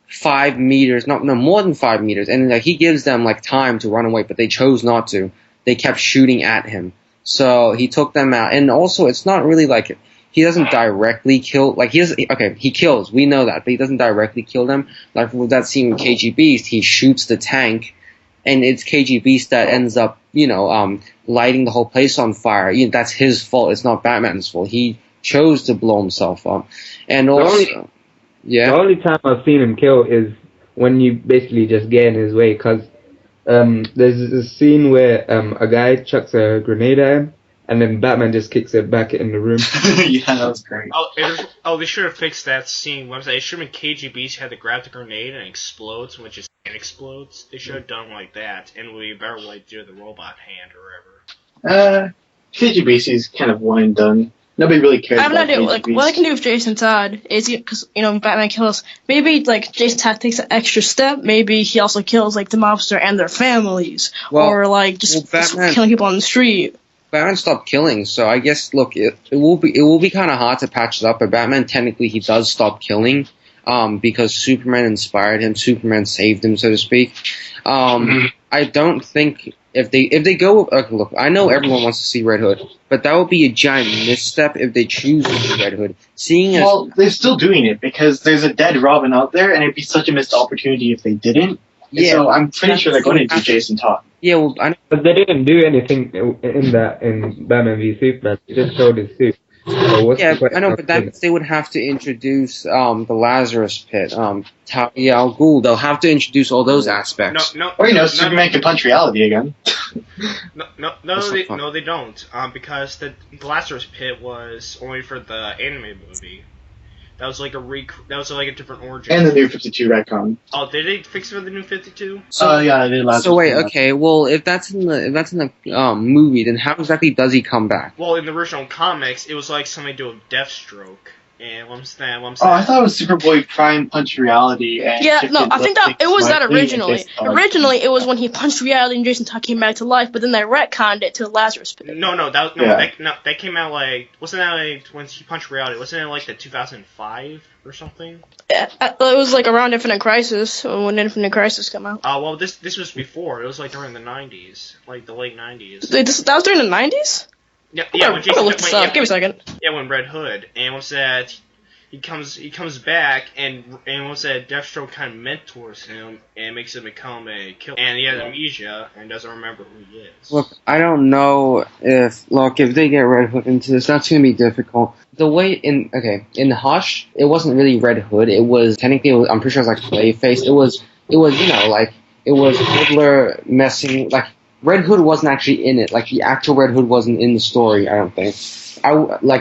5 meters, no more than 5 meters, and like he gives them like time to run away, but they chose not to. They kept shooting at him, so he took them out. And also, it's not really like he doesn't directly kill. Like he kills. We know that, but he doesn't directly kill them. Like with that scene with KG Beast, he shoots the tank. And it's KG Beast that ends up, lighting the whole place on fire. That's his fault. It's not Batman's fault. He chose to blow himself up. And also, the only time I've seen him kill is when you basically just get in his way. Because there's a scene where a guy chucks a grenade at him, and then Batman just kicks it back in the room. Yeah, that was great. They should have fixed that scene. What was that? It should have been KG Beast had to grab the grenade and explodes, which is explodes. They should have done like that, and we better like do the robot hand or whatever. KGBC's kind of one and done. Nobody really cares I have no about idea. Like, KGBC. what I can do with Jason Todd is because Batman kills. Maybe like Jason Todd takes an extra step. Maybe he also kills like the mobster and their families, or like just killing people on the street. Batman stopped killing, so I guess it will be kind of hard to patch it up. But Batman technically he does stop killing, because Superman inspired him. Superman saved him, so to speak. I don't think if they go look, I know everyone wants to see Red Hood, but that would be a giant misstep if they choose to do Red Hood. Well, they're still doing it because there's a dead Robin out there, and it'd be such a missed opportunity if they didn't. Yeah, so I'm pretty sure they're going to do Jason Todd. Yeah, well, I know. But they didn't do anything in Batman v Superman. They just showed his suit. So I know, but that means they would have to introduce the Lazarus Pit, Talia al Ghul. They'll have to introduce all those aspects. Superman can punch reality again. No, they don't. Because the Lazarus Pit was only for the anime movie. That was like a different origin. And the New 52 retcon. Oh, did they fix it for the New 52? Yeah, they did last. So wait, okay. Well, if that's in the movie, then how exactly does he come back? Well, in the original comics, it was like something to do with Deathstroke. And what I'm saying. Oh, I thought it was Superboy Prime punch reality. And I think that it was that originally. Originally, it was when he punched reality and Jason Todd came back to life, but then they retconned it to Lazarus Pit. That came out like wasn't that like when he punched reality? Wasn't it like the 2005 or something? Yeah, it was like around Infinite Crisis when Infinite Crisis came out. Oh well, this was before. It was like during the 90s, like the late 90s. That was during the 90s. Yeah, when Jason. Look this up. Give me a second. Yeah, when Red Hood and what's that? He comes back and what's that? Deathstroke kind of mentors him and makes him become a killer. And he has amnesia and doesn't remember who he is. Look, I don't know if they get Red Hood into this, that's gonna be difficult. The way in Hush, it wasn't really Red Hood. It was technically I'm pretty sure it was like Clayface. It was it was Riddler messing like. Red Hood wasn't actually in it. Like, the actual Red Hood wasn't in the story, I don't think.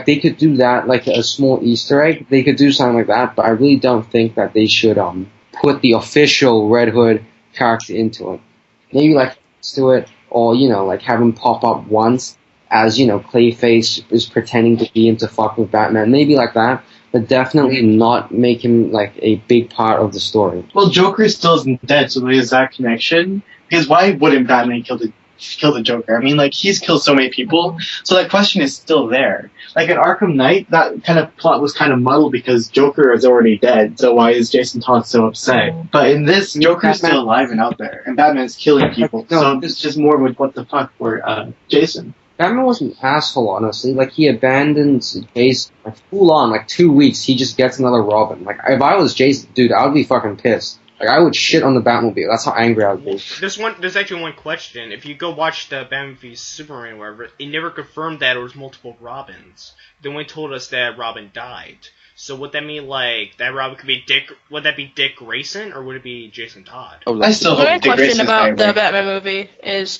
They could do that, like a small Easter egg. They could do something like that, but I really don't think that they should put the official Red Hood character into it. Maybe, to it, or, have him pop up once as, Clayface is pretending to be him to fuck with Batman. Maybe like that, but definitely not make him, a big part of the story. Well, Joker still isn't dead, so there's that connection. Because why wouldn't Batman kill the Joker? I mean, he's killed so many people, so that question is still there. Like in Arkham Knight, that kind of plot was kind of muddled because Joker is already dead, so why is Jason Todd so upset? But in this, Joker's still alive and out there, and Batman's killing people, so it's just more with what the fuck for Jason. Batman was an asshole, honestly. He abandons Jason, full on, 2 weeks, he just gets another Robin. If I was Jason, dude, I would be fucking pissed. I would shit on the Batmobile. That's how angry I would be. There's actually one question. If you go watch the Batman v Superman or whatever, it never confirmed that there was multiple Robins. They only told us that Robin died. So would that mean, that Robin could be Dick... Would that be Dick Grayson, or would it be Jason Todd? I still hope Dick Grayson. The question about the Batman movie is,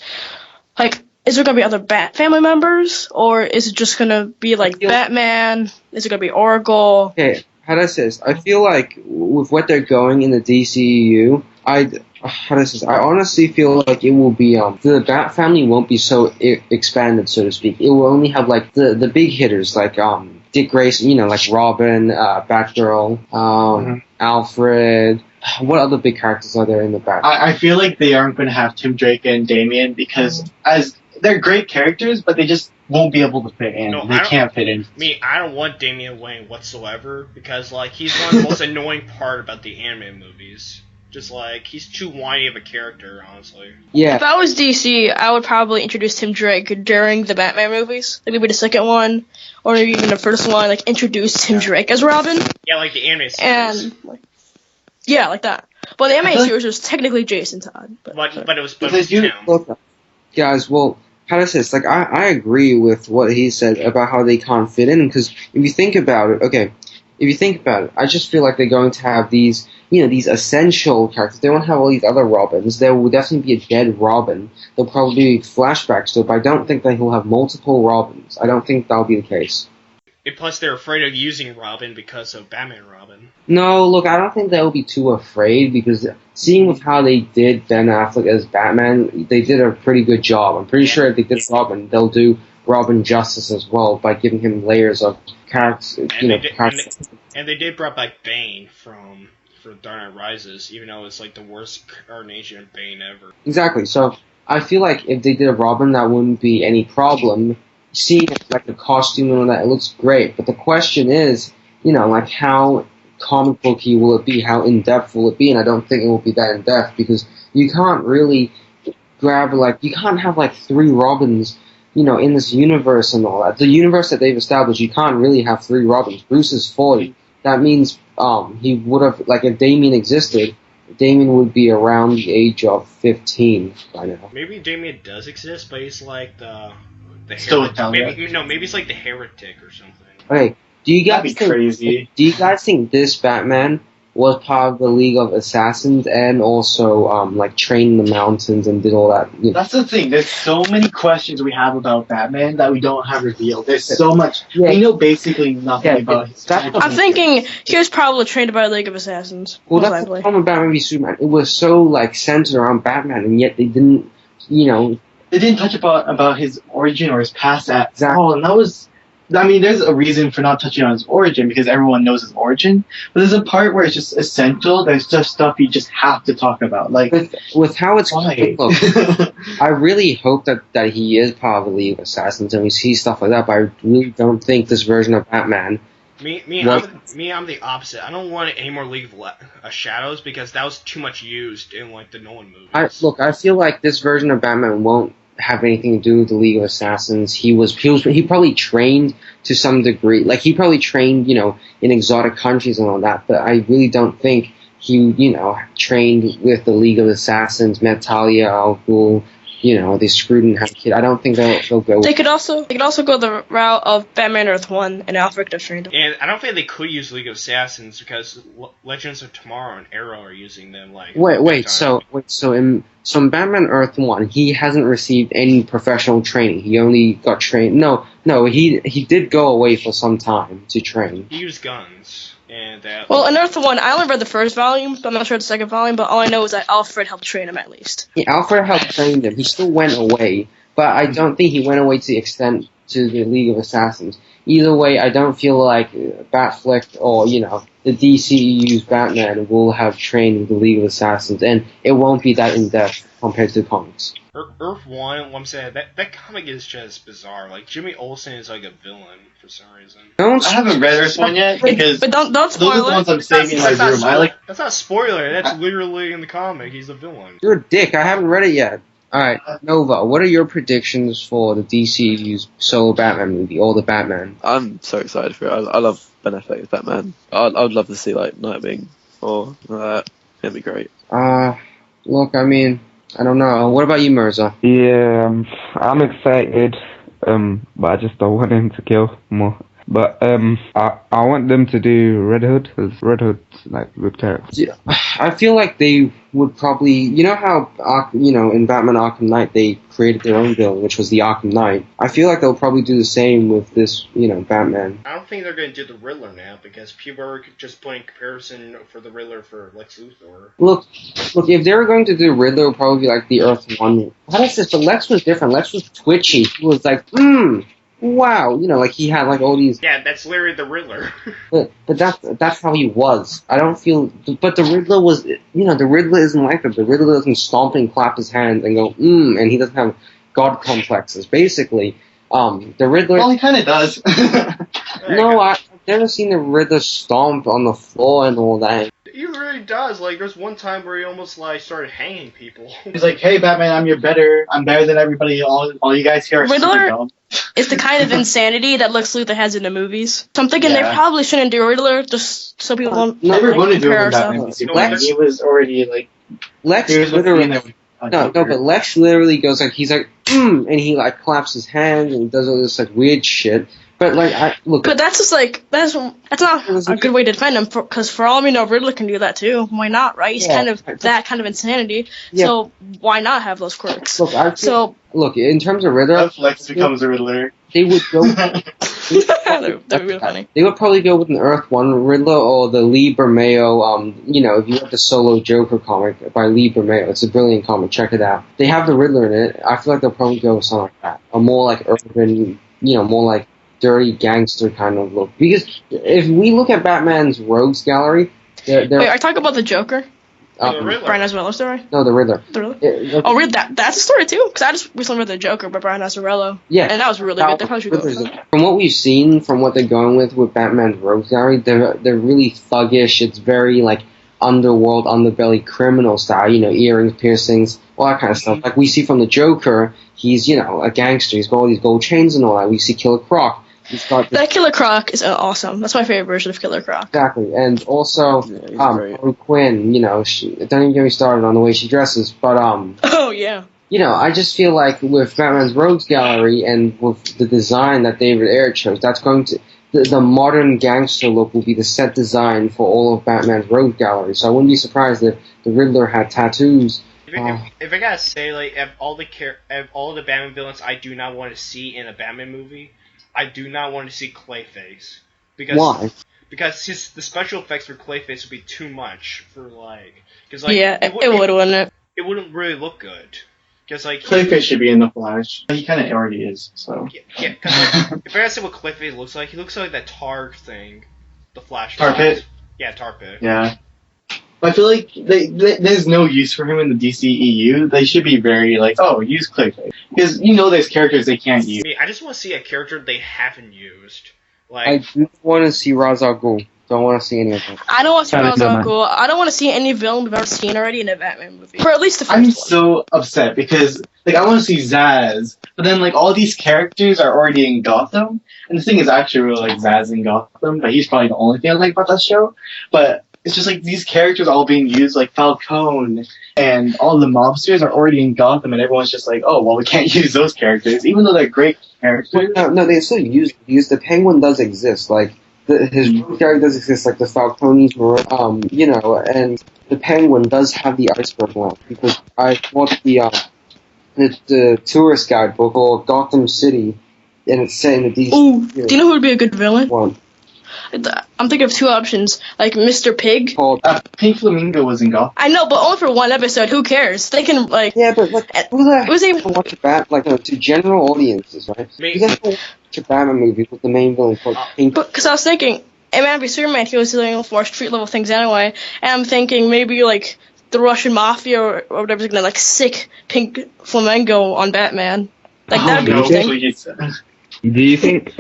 is there going to be other Bat family members? Or is it just going to be, Batman? Is it going to be Oracle? Okay. How does this? I feel like with what they're going in the DCEU, I honestly feel like it will be the Bat family won't be so expanded, so to speak. It will only have the big hitters Dick Grayson, Robin, Batgirl, Alfred. What other big characters are there in the Bat? I feel like they aren't going to have Tim Drake and Damian because they're great characters, but they just won't be able to fit in. They can't fit in. I don't want Damian Wayne whatsoever because he's one of the most annoying part about the anime movies. Just he's too whiny of a character, honestly. Yeah. If I was DC, I would probably introduce Tim Drake during the Batman movies. Maybe the second one, or maybe even the first one. Introduce Tim Drake as Robin. Yeah, the anime series. And like that. Well, the anime series was technically Jason Todd, but it was Tim. Guys, well. How does this? I agree with what he said about how they can't fit in, because if you think about it, I just feel like they're going to have these essential characters. They won't have all these other Robins. There will definitely be a dead Robin. There'll probably be flashbacks to it, but I don't think that he'll have multiple Robins. I don't think that'll be the case. And plus, they're afraid of using Robin because of Batman Robin. No, look, I don't think they'll be too afraid because seeing with how they did Ben Affleck as Batman, they did a pretty good job. I'm pretty sure if they did Robin, they'll do Robin justice as well by giving him layers of characters. And they did brought back Bane for Dark Knight Rises, even though it's like the worst incarnation of Bane ever. Exactly. So I feel like if they did a Robin, that wouldn't be any problem. Seeing like the costume and all that, it looks great. But the question is, like how comic booky will it be? How in depth will it be? And I don't think it will be that in depth because you can't really you can't have like 3 Robins, in this universe and all that. The universe that they've established, you can't really have 3 Robins. Bruce is 40. That means he would have, like, if Damian existed, Damian would be around the age of 15 by now. Maybe Damian does exist, but he's like the Still heretic. Maybe it's like the heretic or something. Okay, do you guys think this Batman was part of the League of Assassins and also trained in the mountains and did all that? That's the thing. There's so many questions we have about Batman that we don't have revealed. There's so much. Yeah. We know basically nothing about his I'm thinking he was probably trained by the League of Assassins. Well, that's the problem with Batman v Superman. It was so centered around Batman, and yet they didn't, They didn't touch about his origin or his past at Exactly. all, and that was. I mean, there's a reason for not touching on his origin because everyone knows his origin, but there's a part where it's just essential. There's just stuff you just have to talk about, like with how it's why? look, I really hope that he is part of the League of Assassins and we see stuff like that. But I really don't think this version of Batman. I'm the opposite. I don't want any more League of Shadows because that was too much used in like the Nolan movies. I feel like this version of Batman won't have anything to do with the League of Assassins. He probably trained to some degree. Like he probably trained, in exotic countries and all that. But I really don't think he, trained with the League of Assassins, met Talia al Ghul. They screwed and had a kid. I don't think they'll go. They could also go the route of Batman Earth 1 and Alfred trained him. And I don't think they could use League of Assassins because Legends of Tomorrow and Arrow are using them. So in Batman Earth 1, he hasn't received any professional training. He only got trained. No, he did go away for some time to train. He used guns. And well, in Earth 1, I only read the first volume, but I'm not sure the second volume, but all I know is that Alfred helped train him at least. Yeah, Alfred helped train him. He still went away, but I don't think he went away to the extent to the League of Assassins. Either way, I don't feel like Batfleck or, the DCEU's Batman will have trained the League of Assassins, and it won't be that in-depth compared to the comics. Earth 1, what I'm saying, that comic is just bizarre. Like, Jimmy Olsen is like a villain for some reason. I haven't read Earth 1 yet, because but don't spoil those are the ones I'm saving in my room. That's not a spoiler, that's literally in the comic, he's the villain. You're a dick, I haven't read it yet. Alright, Nova, what are your predictions for the DCU's solo Batman movie, or the Batman? I'm so excited for it. I love Ben Affleck as Batman. I would love to see, Nightwing or that. It'd be great. Look, I mean, I don't know. What about you, Mirza? Yeah, I'm excited, but I just don't want him to kill more. But I want them to do Red Hood, because Red Hood's good character. Yeah, I feel like they would probably, how in Batman Arkham Knight they created their own villain, which was the Arkham Knight. I feel like they'll probably do the same with this, Batman. I don't think they're going to do the Riddler now because people are just putting comparison for the Riddler for Lex Luthor. Look, if they were going to do Riddler, it would probably be like the Earth 1. How does this? But Lex was different. Lex was twitchy. He was like, wow, he had all these. Yeah, that's literally the Riddler. but that's how he was. I don't feel. But the Riddler was, the Riddler isn't like that. The Riddler doesn't stomp and clap his hands and go, and he doesn't have god complexes. Basically, the Riddler. Well, he kind of does. No, I've never seen the Riddler stomp on the floor and all that. He really does. There's one time where he almost started hanging people. He's like, "Hey, Batman, I'm better than everybody. All you guys here are Riddler super dumb." It's the kind of insanity that Lex Luthor has in the movies. So I'm thinking they probably shouldn't do Riddler just so people don't. They were going to do it compare with Batman. ourselves. He was already Lex he was literally. No, but Lex literally goes he's and he claps his hands and he does all this weird shit. But like, But that's just like that's not a good way to defend him. Because for all we know, Riddler can do that too. Why not? Right? He's kind of that kind of insanity. Yeah. So why not have those quirks? Look, in terms of Riddler, Netflix becomes a Riddler. they would go. That would be really funny. They would probably go with an Earth One Riddler or the Lee Bermeo. If you have the solo Joker comic by Lee Bermeo, it's a brilliant comic. Check it out. They have the Riddler in it. I feel like they'll probably go with something like that, a more like urban, more like dirty gangster kind of look. Because if we look at Batman's rogues gallery, Wait, are you talking about the Joker? The Riddler. Brian Azzarello story? No, the Riddler. The Riddler? Read that. That's a story too. Because I just recently read the Joker by Brian Azzarello. Yeah, and that was really good. They probably should go with that. From what we've seen, from what they're going with Batman's rogues gallery, they're really thuggish. It's very like underworld, underbelly, criminal style. Earrings, piercings, all that kind of stuff. Like we see from the Joker, he's a gangster. He's got all these gold chains and all that. We see Killer Croc. That Killer Croc is awesome. That's my favorite version of Killer Croc. Exactly, and also Harley Quinn. Don't even get me started on the way she dresses. But Oh yeah. I just feel like with Batman's rogues gallery and with the design that David Ayer chose, that's going to the modern gangster look will be the set design for all of Batman's rogues gallery. So I wouldn't be surprised if the Riddler had tattoos. If I gotta say, like, of all the Batman villains I do not want to see in a Batman movie, I do not want to see Clayface. Why? Because the special effects for Clayface would be too much for yeah, it would, wouldn't it? It wouldn't really look good. Because Clayface should be in the Flash. He kind of already is. So yeah. Cause, if I gotta say what Clayface looks like, he looks like that tar thing, the Flash. Tar Pit. Yeah, Tar Pit. Yeah. I feel like there's no use for him in the DCEU. They should be very like, use Clayface. Because there's characters they can't use. I just want to see a character they haven't used. I do want to see Ra's al Ghul. Don't want to see any of them. I don't want to see Ra's al Ghul. I don't want to see any villain we've ever seen already in a Batman movie. For at least the first one. I'm so upset because I want to see Zaz, but then all these characters are already in Gotham, and the thing is I actually really like Zaz in Gotham, but he's probably the only thing I like about that show. But it's just these characters all being used, like Falcone, and all the mobsters are already in Gotham, and everyone's just like, we can't use those characters, even though they're great characters. No, they still use the Penguin does exist, his character does exist, like the Falcones, and the Penguin does have the iceberg lamp, because I watched the tourist guidebook called Gotham City, and it's set in the DC. Ooh, do you know who would be a good villain? One. I'm thinking of two options, like Mr. Pig. Pink Flamingo was in Gotham. I know, but only for one episode. Who cares? They can Yeah, but who the heck watch a to general audiences, right? You guys watch a Batman movie with the main villain called Pink. Because I was thinking, in Man v Superman, he was doing more street level things anyway, and I'm thinking maybe the Russian mafia or whatever's gonna sick Pink Flamingo on Batman. That'd be interesting. Do you think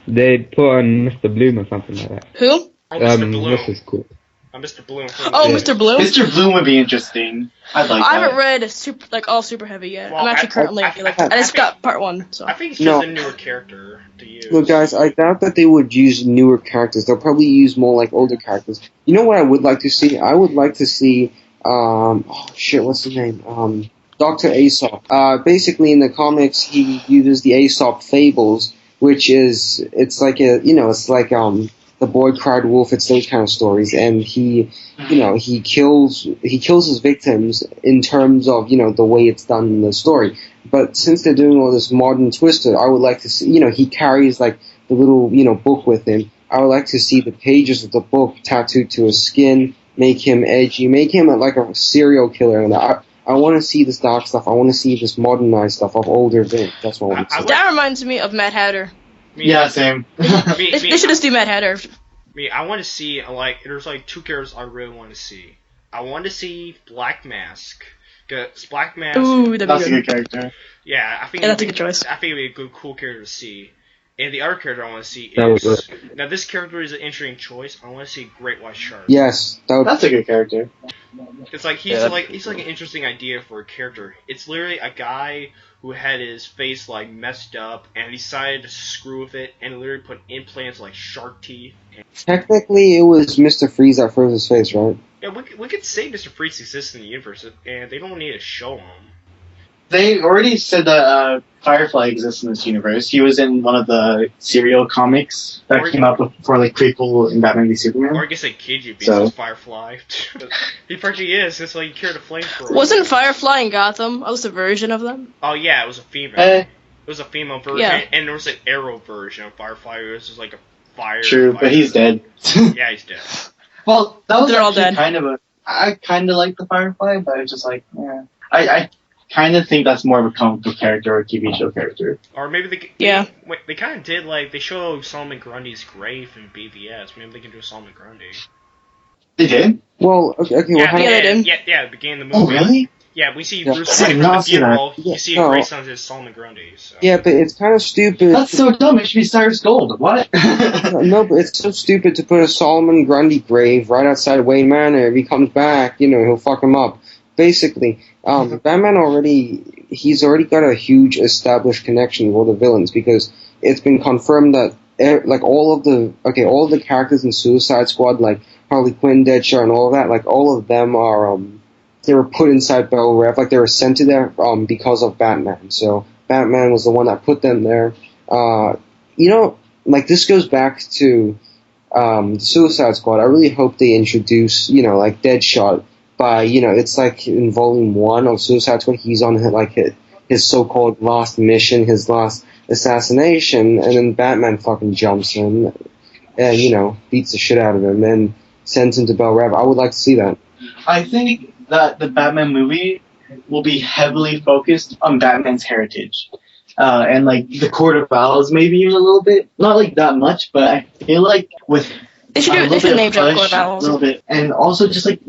they'd put on Mr. Bloom or something like that? Who? Mr. Bloom. This is cool. Mr. Bloom. Mr. Bloom? Mr. Bloom would be interesting. I haven't read all Super Heavy yet. Well, I'm actually currently I just got part 1. So I think it's just a newer character to use. Look, guys, I doubt that they would use newer characters. They'll probably use more older characters. You know what I would like to see? I would like to see what's his name? Dr. Aesop. Basically in the comics he uses the Aesop fables, which is it's like The Boy Cried Wolf, it's those kind of stories, and he kills his victims in terms of, the way it's done in the story. But since they're doing all this modern twister, I would like to see, he carries the little, book with him. I would like to see the pages of the book tattooed to his skin, make him edgy, make him a serial killer, and I want to see this dark stuff. I want to see this modernized stuff of older villains. That's what I want to see. That reminds me of Mad Hatter. Yeah, same. They should just do Mad Hatter. I want to see, there's two characters I really want to see. I want to see Black Mask. Because Black Mask... Ooh, that's a good character. Yeah, I think that's a good choice. I think it would be a good, cool character to see. And the other character I want to see is... Now, this character is an interesting choice. I want to see Great White Shark. Yes. That's a good character. It's he's an interesting idea for a character. It's literally a guy who had his face messed up and decided to screw with it and literally put implants like shark teeth. Technically, it was Mr. Freeze that froze his face, right? Yeah, we could say Mr. Freeze exists in the universe, and they don't need to show him. They already said that Firefly exists in this universe. He was in one of the serial comics that came out before, like, prequel in Batman v Superman. Or I guess like Kid so. Firefly. He pretty is. It's like he carried a flamethrower. Wasn't Firefly in Gotham? I was a version of them. Oh yeah, it was a female. It was a female version, and there was an Arrow version of Firefly. It was just like a fire. True, but he's dead. Yeah, he's dead. Well, that was all dead. I kind of like the Firefly, but it's just like, yeah. I kind of think that's more of a comic book character or a TV show character. Or maybe they kind of did, like, they show Solomon Grundy's grave in BVS. Maybe they can do a Solomon Grundy. They did? Well, okay. Yeah, well, they did. Yeah, the beginning of the Oh, movie. really? Yeah, we see Yeah. Bruce I did Wayne not from the see that. funeral. You see a great son as Solomon Grundy. So. Yeah, but it's kind of stupid. That's so dumb. It should be Cyrus Gold. What? No, but it's so stupid to put a Solomon Grundy grave right outside Wayne Manor. If he comes back, he'll fuck him up. Basically, Batman he's already got a huge established connection with all the villains because it's been confirmed that like all of the characters in Suicide Squad, like Harley Quinn, Deadshot, and all of that, like all of them are they were put inside Belle Reve, like they were sent to there because of Batman. So Batman was the one that put them there. Like this goes back to the Suicide Squad. I really hope they introduce like Deadshot. By it's like in Volume 1 of Suicide Squad, he's on his so-called last mission, his last assassination, and then Batman fucking jumps him and beats the shit out of him and sends him to Belle Reve. I would like to see that. I think that the Batman movie will be heavily focused on Batman's heritage. And like the Court of Owls maybe a little bit, not like that much, but I feel like with they should name drop Court of Owls a little bit, and also just like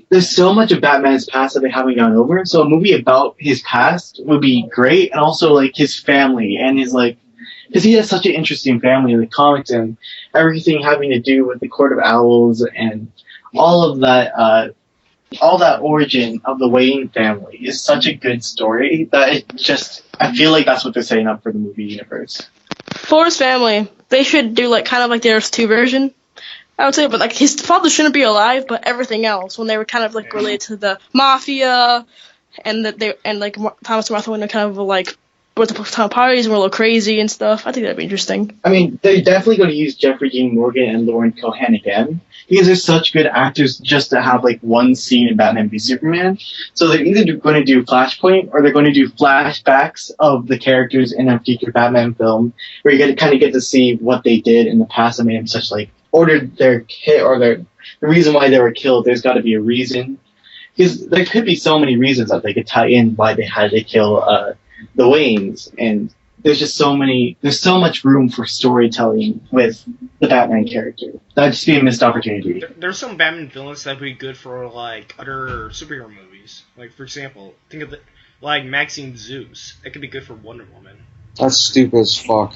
there's so much of Batman's past that they haven't gone over, so a movie about his past would be great, and also like his family and his like, because he has such an interesting family in the comics and everything having to do with the Court of Owls and all of that. All that origin of the Wayne family is such a good story that I feel like that's what they're setting up for the movie universe. For his family, they should do like kind of like There's Two version, I would say, but like his father shouldn't be alive, but everything else when they were kind of like related to the mafia, and like Thomas and Martha when they kind of were like went to town parties and were a little crazy and stuff. I think that'd be interesting. I mean, they're definitely going to use Jeffrey Dean Morgan and Lauren Cohan again because they're such good actors just to have like one scene in Batman v Superman. So they're either going to do Flashpoint or they're going to do flashbacks of the characters in a future Batman film where you kind of get to see what they did in the past and made them such like ordered their hit or the reason why they were killed. There's got to be a reason because there could be so many reasons that they could tie in why they had to kill the Waynes, and there's so much room for storytelling with the Batman character. That'd just be a missed opportunity. There's some Batman villains that'd be good for like other superhero movies. Like for example, think of like Maxine Zeus. That could be good for Wonder Woman. That's stupid as fuck.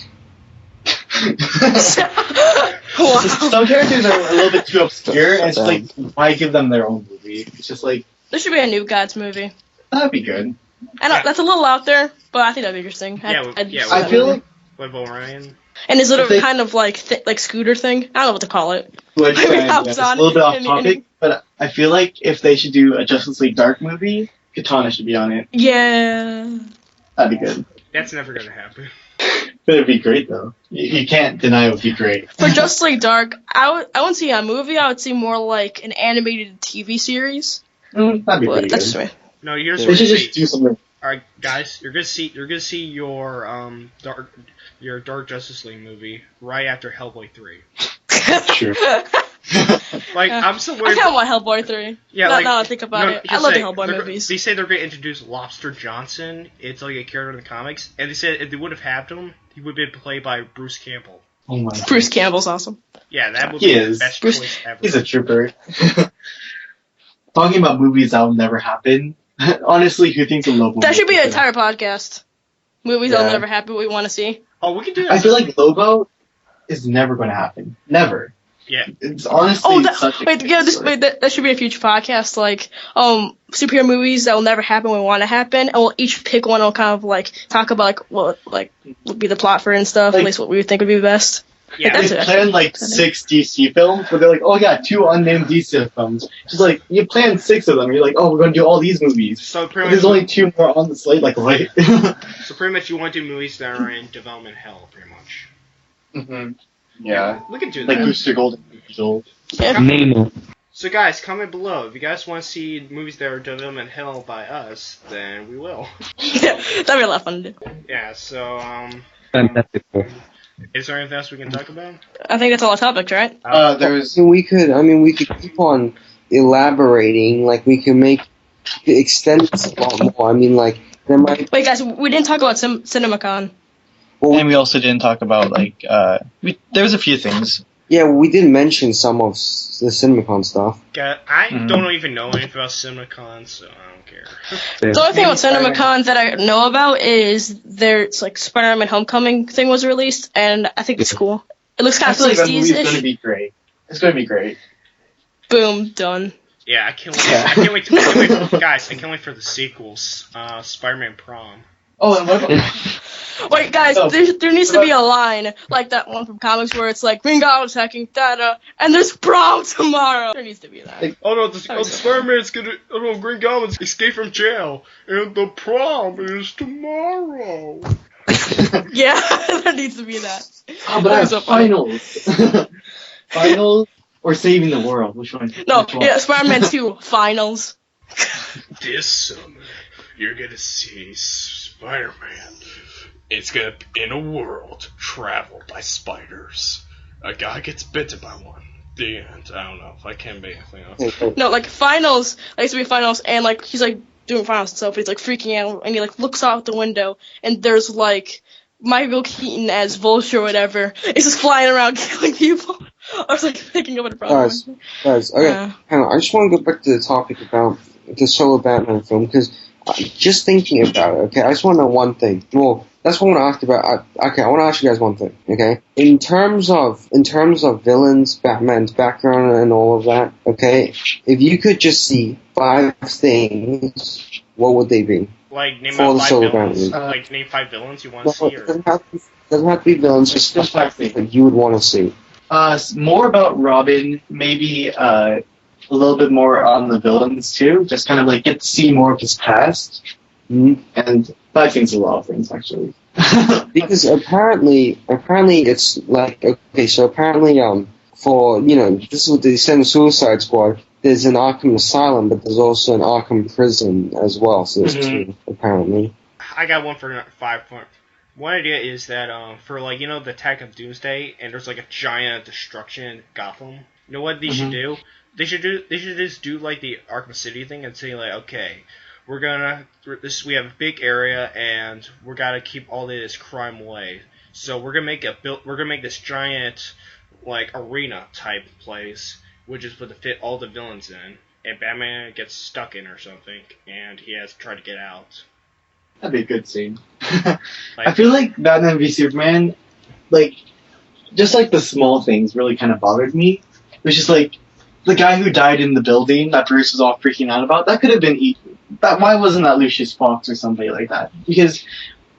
Wow. Some characters are a little bit too obscure, and it's like, why give them their own movie? It's just like There should be a New Gods movie. that'd be good. I know that's a little out there, but I think that'd be interesting. I feel like with Orion. And his little kind of like scooter thing. I don't know what to call it. it's hops a on little bit off and- topic, but I feel like if they should do a Justice League Dark movie, Katana should be on it. Yeah. That'd be good. That's never gonna happen. But it'd be great though. You can't deny it would be great. For Justice League Dark, I wouldn't see a movie. I would see more like an animated TV series. That'd be But pretty that's good. just me. No, here's They what should you just see. do something. All right, guys, you're gonna see your Dark Justice League movie right after Hellboy 3. True. Like I'm still I worried. kind of want Hellboy 3. Yeah, now I think about it. I love the Hellboy movies. They say they're going to introduce Lobster Johnson. It's like a character in the comics, and they said if they would have had him, he would have been played by Bruce Campbell. Oh my God. Bruce Campbell's awesome. Yeah, that would He be is. the best Bruce- choice ever. He's a trooper. Talking about movies that will never happen. Honestly, who thinks a Lobo? That should be an movie? entire podcast. Movies that'll Yeah. never happen. We want to see. Oh, we can do that. I feel like Lobo is never going to happen. Never. Yeah. It's honestly Oh, such a wait, good yeah, story. that should be a future podcast. Like, superhero movies that will never happen. We want to happen, and we'll each pick one. And we'll kind of like talk about like what like would be the plot for it and stuff. Like- at least what we would think would be best. Yeah. That's They it. planned like 6 DC films, but they're like, oh yeah, 2 unnamed DC films. Just like, you planned 6 of them, you're like, oh, we're gonna do all these movies. So But pretty there's much, only 2 more on the slate, like, what? so pretty much, you want to do movies that are in development hell, pretty much. Yeah. We can do Like that. Booster Gold and Angel. Yeah. Nemo. So guys, comment below if you guys want to see movies that are development hell by us. Then we will. That'd be a lot of fun to do. Yeah. So Fantastic Four. is there anything else we can talk about? I think that's all the topics, right? There's. We could keep on elaborating. Like we could extend this a lot more. I mean, like there might. Wait, guys, we didn't talk about CinemaCon. And we also didn't talk about, like, there was a few things. Yeah, we did mention some of the CinemaCon stuff. I don't even know anything about CinemaCon, so I don't care. The only thing about CinemaCon that I know about is there's like Spider-Man Homecoming thing was released, and I think it's cool. It looks kind of like That movie's Steve's-ish. gonna be great. It's gonna be great. Boom, done. Yeah, I can't wait. Guys, I can't wait for the sequels. Spider-Man Prom. Oh, and what about... Wait, guys, Oh, there needs to be a line like that one from comics where it's like Green Goblin's hacking data, and there's prom tomorrow. There needs to be that. Like, Oh no, Spider-Man's gonna. Oh no, Green Goblin's escape from jail, and the prom is tomorrow. Yeah, there needs to be that. Oh, but That I was have so funny. finals. Finals or saving the world? Which one? No, Which one? yeah, Spider-Man 2 finals. This summer, you're gonna see Spider-Man. It's gonna be in a world traveled by spiders. A guy gets bitten by one. The end. I don't know. I can't be anything else. No, like finals. Like to be finals, and like he's like doing finals and stuff. But he's like freaking out, and he like looks out the window, and there's like Michael Keaton as Vulture or whatever. It's just flying around killing people. I was like picking up at a problem. Guys, okay. Hang on, I just want to go back to the topic about the solo Batman film because just thinking about it. Okay, I just want to know one thing. Well, that's what I want to ask about. Okay, I want to ask you guys one thing. Okay, in terms of villains, Batman's background, and all of that. Okay, if you could just see 5 things, what would they be? Like name For out the 5 solo villains. Batman. Like name 5 villains you want to No, see. it Or... doesn't have to be villains. Just 5 things that you would want to see. More about Robin, maybe a little bit more on the villains too. Just kind of like get to see more of his past. Mm-hmm. And 5 things, a lot of things actually. Because apparently it's like okay, so apparently for this is what they said in Suicide Squad. There's an Arkham Asylum, but there's also an Arkham Prison as well. So there's 2 apparently. I got one for 5 points. One idea is that for like the Attack of Doomsday, and there's like a giant destruction in Gotham. You know what they should do? They should just do like the Arkham City thing and say like, okay, we have a big area and we're gotta keep all this crime away. So we're gonna make this giant like arena type place, which is to fit all the villains in, and Batman gets stuck in or something, and he has to try to get out. That'd be a good scene. I feel like Batman v Superman, like, just like the small things really kind of bothered me. It was just like, the guy who died in the building that Bruce was all freaking out about, that could have been why wasn't that Lucius Fox or somebody like that? Because,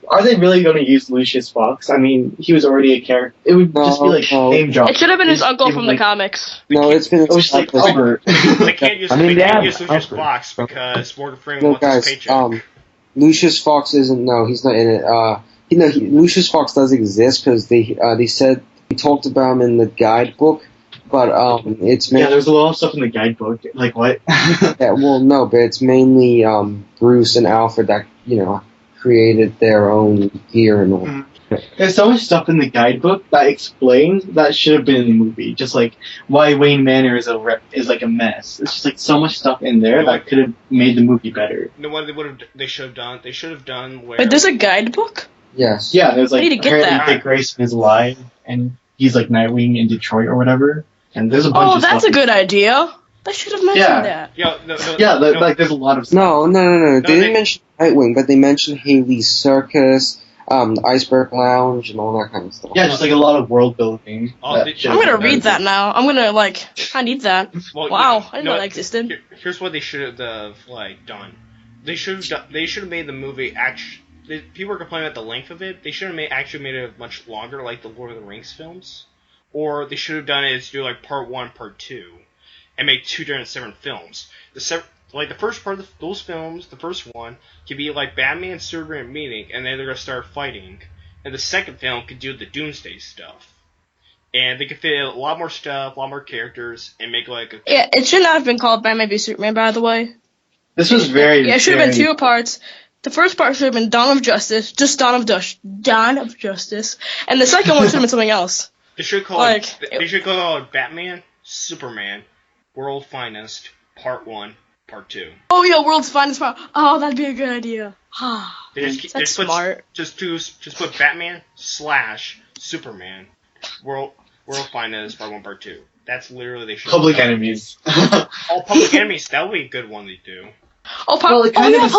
are they really going to use Lucius Fox? I mean, he was already a character. It would just be like name drop. It should have been his uncle from the comics. No, it's been. It was just like Albert. They can't use Lucius Fox because Morgan Freeman wants his paycheck. Lucius Fox isn't. No, he's not in it. Lucius Fox does exist because they said we talked about him in the guidebook, but it's mainly, there's a lot of stuff in the guidebook. Like what? yeah, well, no, but it's mainly Bruce and Alfred that created their own gear and all. There's so much stuff in the guidebook that explains that should have been in the movie. Just like why Wayne Manor is like a mess. It's just like so much stuff in there that could have made the movie better. You know what they should have done? They should have done where. Wait, there's a guidebook? Yes. Yeah, there's like I need to get apparently that. Dick Grayson is alive and he's like Nightwing in Detroit or whatever. And there's a bunch of stuff. Oh, that's a good idea. They should have mentioned that. Like there's a lot of stuff. No. They didn't mention Nightwing, but they mentioned Haley's Circus, Iceberg Lounge, and all that kind of stuff. Yeah, just like a lot of world building. I'm gonna read that now. I'm gonna I need that. Well, wow, I didn't know that existed. Here's what they should have done. They should have made the movie people were complaining about the length of it. They should have made it much longer, like the Lord of the Rings films. or they should have done it is do like part 1, part 2, and make 2 different separate films. Like the first part of those films, the first one could be like Batman and Superman meeting, and then they're gonna start fighting, and the second film could do the Doomsday stuff. And they could fit a lot more stuff, a lot more characters, and make like a... Yeah, it should not have been called Batman v Superman, by the way. This was very... Yeah, it should have been 2 parts. The first part should have been Dawn of Justice, just Dawn of Justice, and the second one should have been something else. They should call it Batman, Superman, World Finest, Part 1, Part 2. Oh yeah, World's Finest Part. Oh, that'd be a good idea. That's smart. Just put Batman / Superman, World Finest Part 1, Part 2. That's literally they should. Public Enemies. Public Enemies. That would be a good one to do. Public Enemies.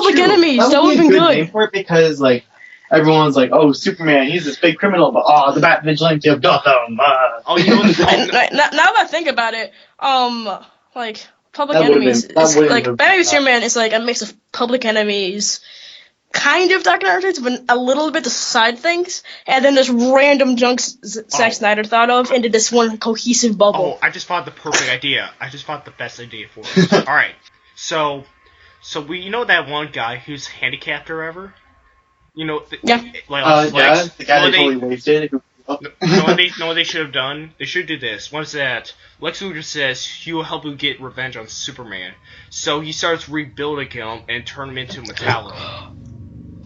That would have been good. Name for it because like everyone's like, oh, Superman, he's this big criminal, but the Bat Vigilante of Gotham. Oh, you know what? Now that I think about it, like Public Enemies, like Batman v Superman is like a mix of Public Enemies, kind of Dark Knight Returns, but a little bit of side things, and then this random junks Zack Snyder thought of into this one cohesive bubble. Oh, I just thought the perfect idea. I just thought the best idea for it. All right, so you know that one guy who's handicapped or whatever? You know, the guy that totally wasted. Know what they should have done? They should do this. Once that Lex Luthor says he will help you get revenge on Superman, so he starts rebuilding him and turn him into Metallo.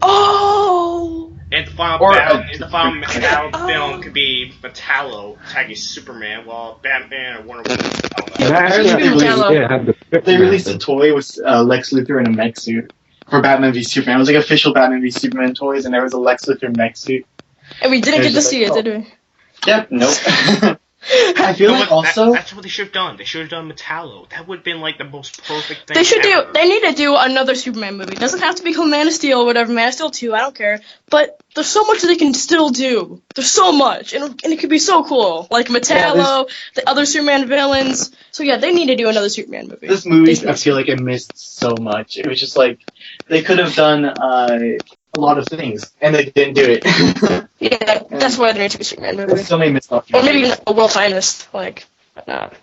Oh! And the final battle film could be Metallo attacking Superman, while Batman or Wonder Woman. They released a toy with Lex Luthor in a mech suit for Batman v Superman. It was like official Batman v Superman toys, and there was a Lex Luthor mech suit. And we didn't get to see it, did we? Yep, nope. I feel like also that's what they should have done. They should have done Metallo. That would have been like the most perfect thing. They need to do another Superman movie. It doesn't have to become Man of Steel or whatever, Man of Steel 2, I don't care. But there's so much that they can still do. There's so much, and it could be so cool. Like Metallo, the other Superman villains. So yeah, they need to do another Superman movie. This movie, I feel like it missed so much. It was just like they could have done a lot of things, and they didn't do it. Yeah, that's why there needs to be a Superman movie. There's so many missed or maybe even a World Finest, like, not.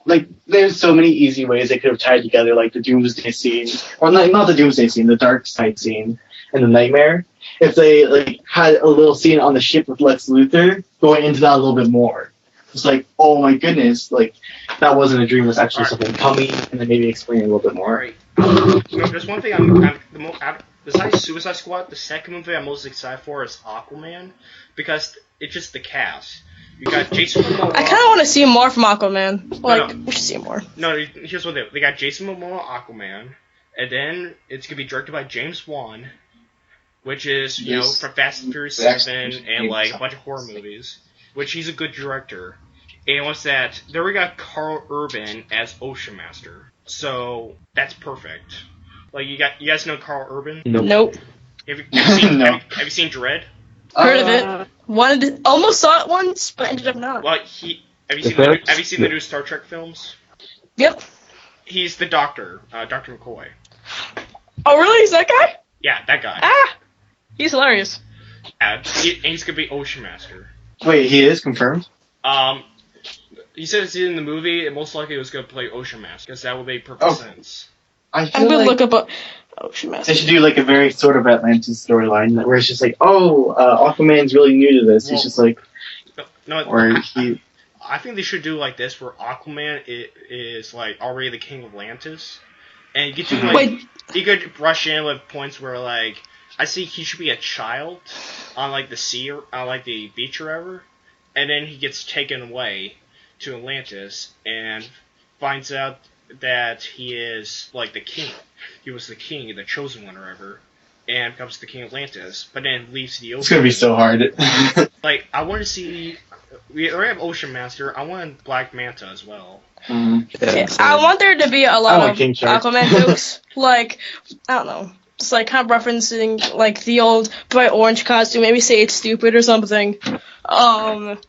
Like, there's so many easy ways they could have tied together, like the Doomsday scene, or not the Doomsday scene, the Dark Side scene, and the Nightmare. If they like had a little scene on the ship with Lex Luthor, going into that a little bit more. It's like, oh my goodness, like that wasn't a dream, it was actually something coming, and then maybe explain a little bit more. Right. There's one thing besides Suicide Squad, the second movie I'm most excited for is Aquaman, because it's just the cast. You got Jason Momoa. I kind of want to see more from Aquaman. We should see more. No, here's what they got: Jason Momoa, Aquaman, and then it's gonna be directed by James Wan, which is for Fast and Furious 7 and like a bunch of horror movies, which he's a good director. And what's that? There we got Carl Urban as Ocean Master, so that's perfect. Like you guys know Carl Urban? Nope. Have you seen Dredd? Heard of it. Almost saw it once, but ended up not. Well, have you seen the new Star Trek films? Yep. He's the Doctor, Dr. McCoy. Oh, really? Is that guy? Yeah, that guy. He's hilarious. And he's gonna be Ocean Master. Wait, he is confirmed? He says in the movie, it most likely was gonna play Ocean Master, because that would make perfect sense. I'm gonna look up Ocean Master. They should do like a very sort of Atlantis storyline where it's just like, Aquaman's really new to this. He's just like, I think they should do like this, where Aquaman is like already the king of Atlantis, and you get to you could brush in with points where like I see he should be a child on like the sea or on like the beach or whatever, and then he gets taken away to Atlantis and finds out that he is like the king. He was the king, the chosen one or whatever, and becomes the king of Atlantis, but then leaves the ocean. It's gonna be so hard. Like, I want to see... We already have Ocean Master. I want Black Manta as well. I want there to be a lot of Aquaman jokes. Like, I don't know. Just like kind of referencing like the old bright orange costume. Maybe say it's stupid or something. Like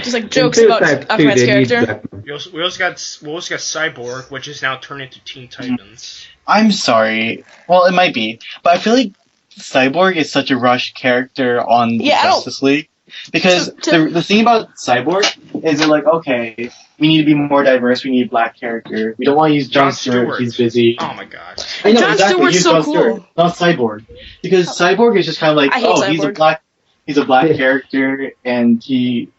just like jokes about Aquaman's character. We also got Cyborg, which is now turned into Teen Titans. I'm sorry. Well, it might be, but I feel like Cyborg is such a rushed character on Justice League. Because the thing about Cyborg is they're like, okay, we need to be more diverse. We need a black character. We don't want to use Jon Stewart. He's busy. Oh my god. I know, Jon exactly. Stewart's Use so Jon cool. Stewart, not Cyborg, because Cyborg is just kind of like, I hate oh, Cyborg. he's a black character, and he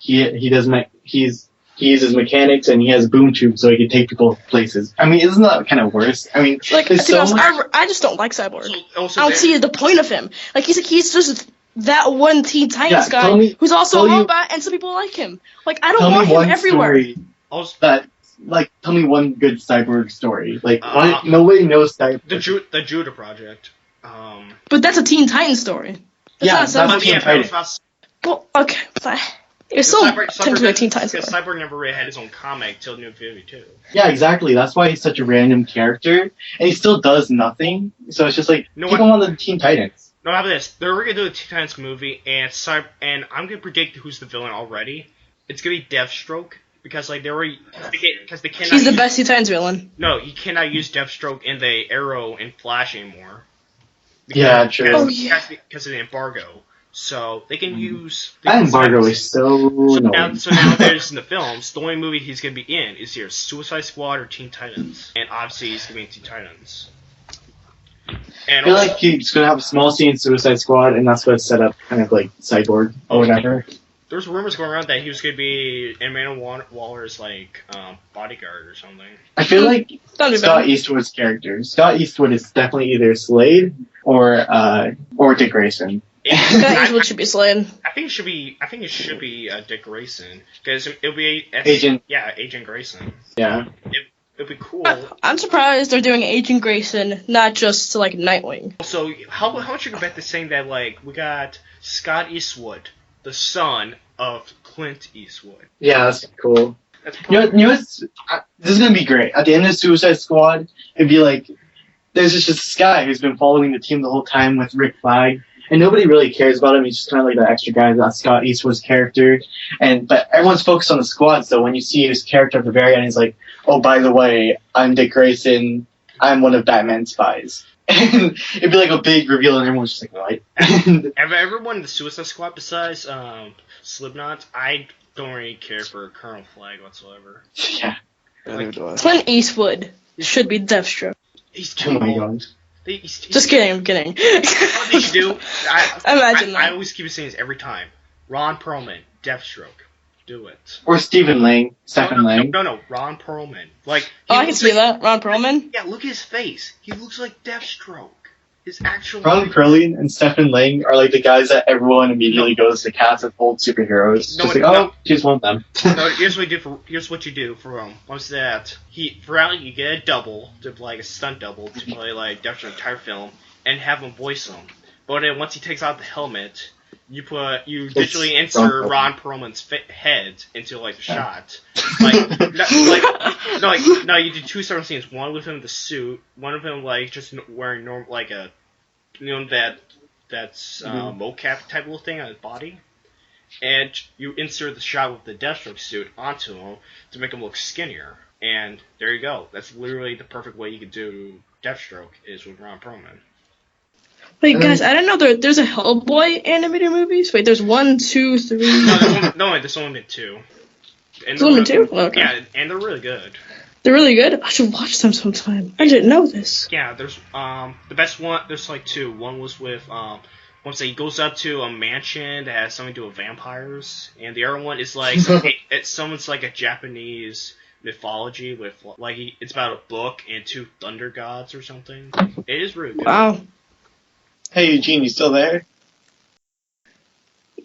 doesn't he uses mechanics, and he has a boom tube so he can take people places. I mean, isn't that kind of worse? I mean, Like, there's to be honest, much. I just don't like Cyborg. Also, I don't see the point of him. Like, he's just that one Teen Titans Yeah, guy who's also a robot, and some people like him. Like, I don't want him everywhere. Tell me one good Cyborg story. Like, nobody knows Cyborg. The Judah Project. But that's a Teen Titans story. That's not a Teen Titans. Well, okay, fine. It's still technically a Teen Titans story. Because Cyborg never really had his own comic till New 52. Yeah, exactly. That's why he's such a random character, and he still does nothing. So it's just like, keep him on the Teen Titans. No, how about this? They're gonna do a Teen Titans movie, and I'm gonna predict who's the villain already. It's gonna be Deathstroke, because like they cannot. He's the best Teen Titans villain. No, you cannot use Deathstroke in the Arrow and Flash anymore. True. Because of the embargo. So they can use. That embargo is so annoying. So now there's in the films, the only movie he's gonna be in is either Suicide Squad or Teen Titans, and obviously he's gonna be in Teen Titans. And I feel like he's gonna have a small scene in Suicide Squad, and that's what's set up, kind of like Cyborg or whatever. There's rumors going around that he was gonna be Amanda Waller's like bodyguard or something. I feel like Scott Eastwood's character. Scott Eastwood is definitely either Slade or Dick Grayson. Scott Eastwood should be Slade. I think it should be Dick Grayson, because it'll be Agent. Yeah, Agent Grayson. Yeah. It'd be cool. I'm surprised they're doing Agent Grayson, not just like Nightwing. So how much you can bet this saying that like we got Scott Eastwood, the son of Clint Eastwood. Yeah, that's cool. You know what's, this is gonna be great. At the end of Suicide Squad, it'd be like there's just this guy who's been following the team the whole time with Rick Flag, and nobody really cares about him. He's just kind of like the extra guy, that's Scott Eastwood's character. But everyone's focused on the squad, so when you see his character at the very end, he's like, oh, by the way, I'm Dick Grayson. I'm one of Batman's spies. And it'd be like a big reveal, and everyone's just like, what? Everyone in the Suicide Squad besides Slipknot, I don't really care for Colonel Flag whatsoever. Yeah. Clint Eastwood should be Deathstroke. He's too old. Just kidding, I'm kidding. What they should do? I always keep saying this every time. Ron Perlman, Deathstroke. Do it. Or Stephen Lang. No, Ron Perlman. Like, I can see that. Ron Perlman? Yeah, look at his face. He looks like Deathstroke. His actual. Ron Perlman and Stephen Lang are like the guys that everyone immediately goes to cast as old superheroes. Just one of them. No, here's what you do for once that you get a double, like a stunt double, to play like Deathstroke entire film, and have him voice him. But then once he takes out the helmet, you digitally insert Ron Perlman's head into like the shot. No, you do two separate scenes. One with him in the suit. One of him like just wearing normal that's mocap type of thing on his body. And you insert the shot with the Deathstroke suit onto him to make him look skinnier. And there you go. That's literally the perfect way you could do Deathstroke is with Ron Perlman. Wait, guys, I didn't know there's a Hellboy animated movies. Wait, there's 1, 2, 3. There's only been 2. And there's only 2? Okay. Yeah, and they're really good. They're really good? I should watch them sometime. I didn't know this. Yeah, there's the best one. There's like 2. One was with once he goes up to a mansion that has something to do with vampires, and the other one is like someone's like a Japanese mythology with like it's about a book and 2 thunder gods or something. It is really good. Wow. Hey Eugene, you still there?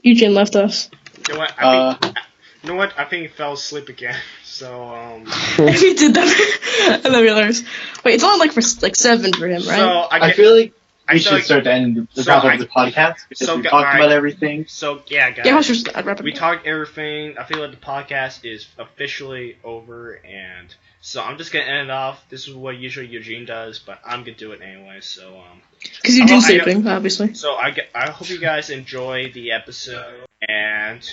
Eugene left us. You know what? I think he fell asleep again. So If he did that, that'd be hilarious. Wait, it's only for 7 for him, right? So I feel like we should start to end the podcast because we talked about everything. So yeah, guys. Yeah, I'd wrap it. We talked everything. I feel like the podcast is officially over, and so I'm just gonna end it off. This is what usually Eugene does, but I'm gonna do it anyway. So because Eugene's sleeping, obviously. So I hope you guys enjoy the episode, and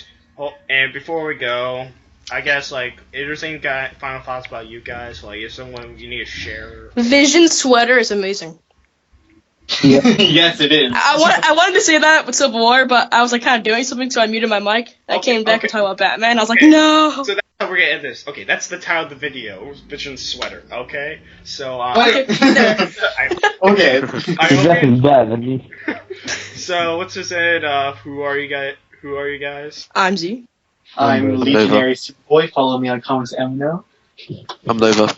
before we go, I guess like if there's any final thoughts about you guys, like if someone you need to share. Vision sweater is amazing. Yes, it is. I wanted to say that with Civil War, but I was like kind of doing something, so I muted my mic. I came back and talked about Batman. I was like, no. So that's how we're gonna end this. Okay, that's the title of the video. Vision's sweater. Okay, so Wait. Okay. Exactly bad. I mean, So what's this Ed? Who are you guys? Who are you guys? I'm Z. I'm Legionary Superboy. Follow me on comics MNO. I'm Nova.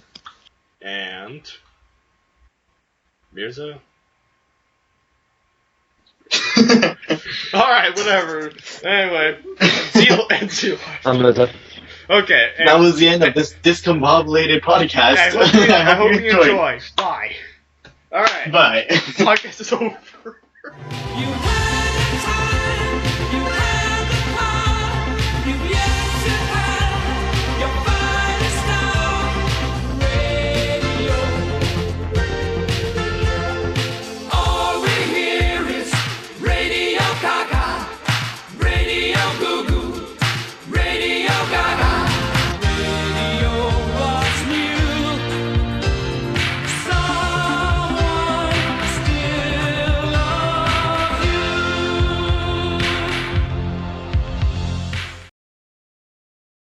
And Mirza. All right, whatever. Anyway, Zeal and Zeal. I'm Nova. Okay. That was the end of this discombobulated podcast. I hope you enjoy. Bye. All right. Bye. Podcast is over. You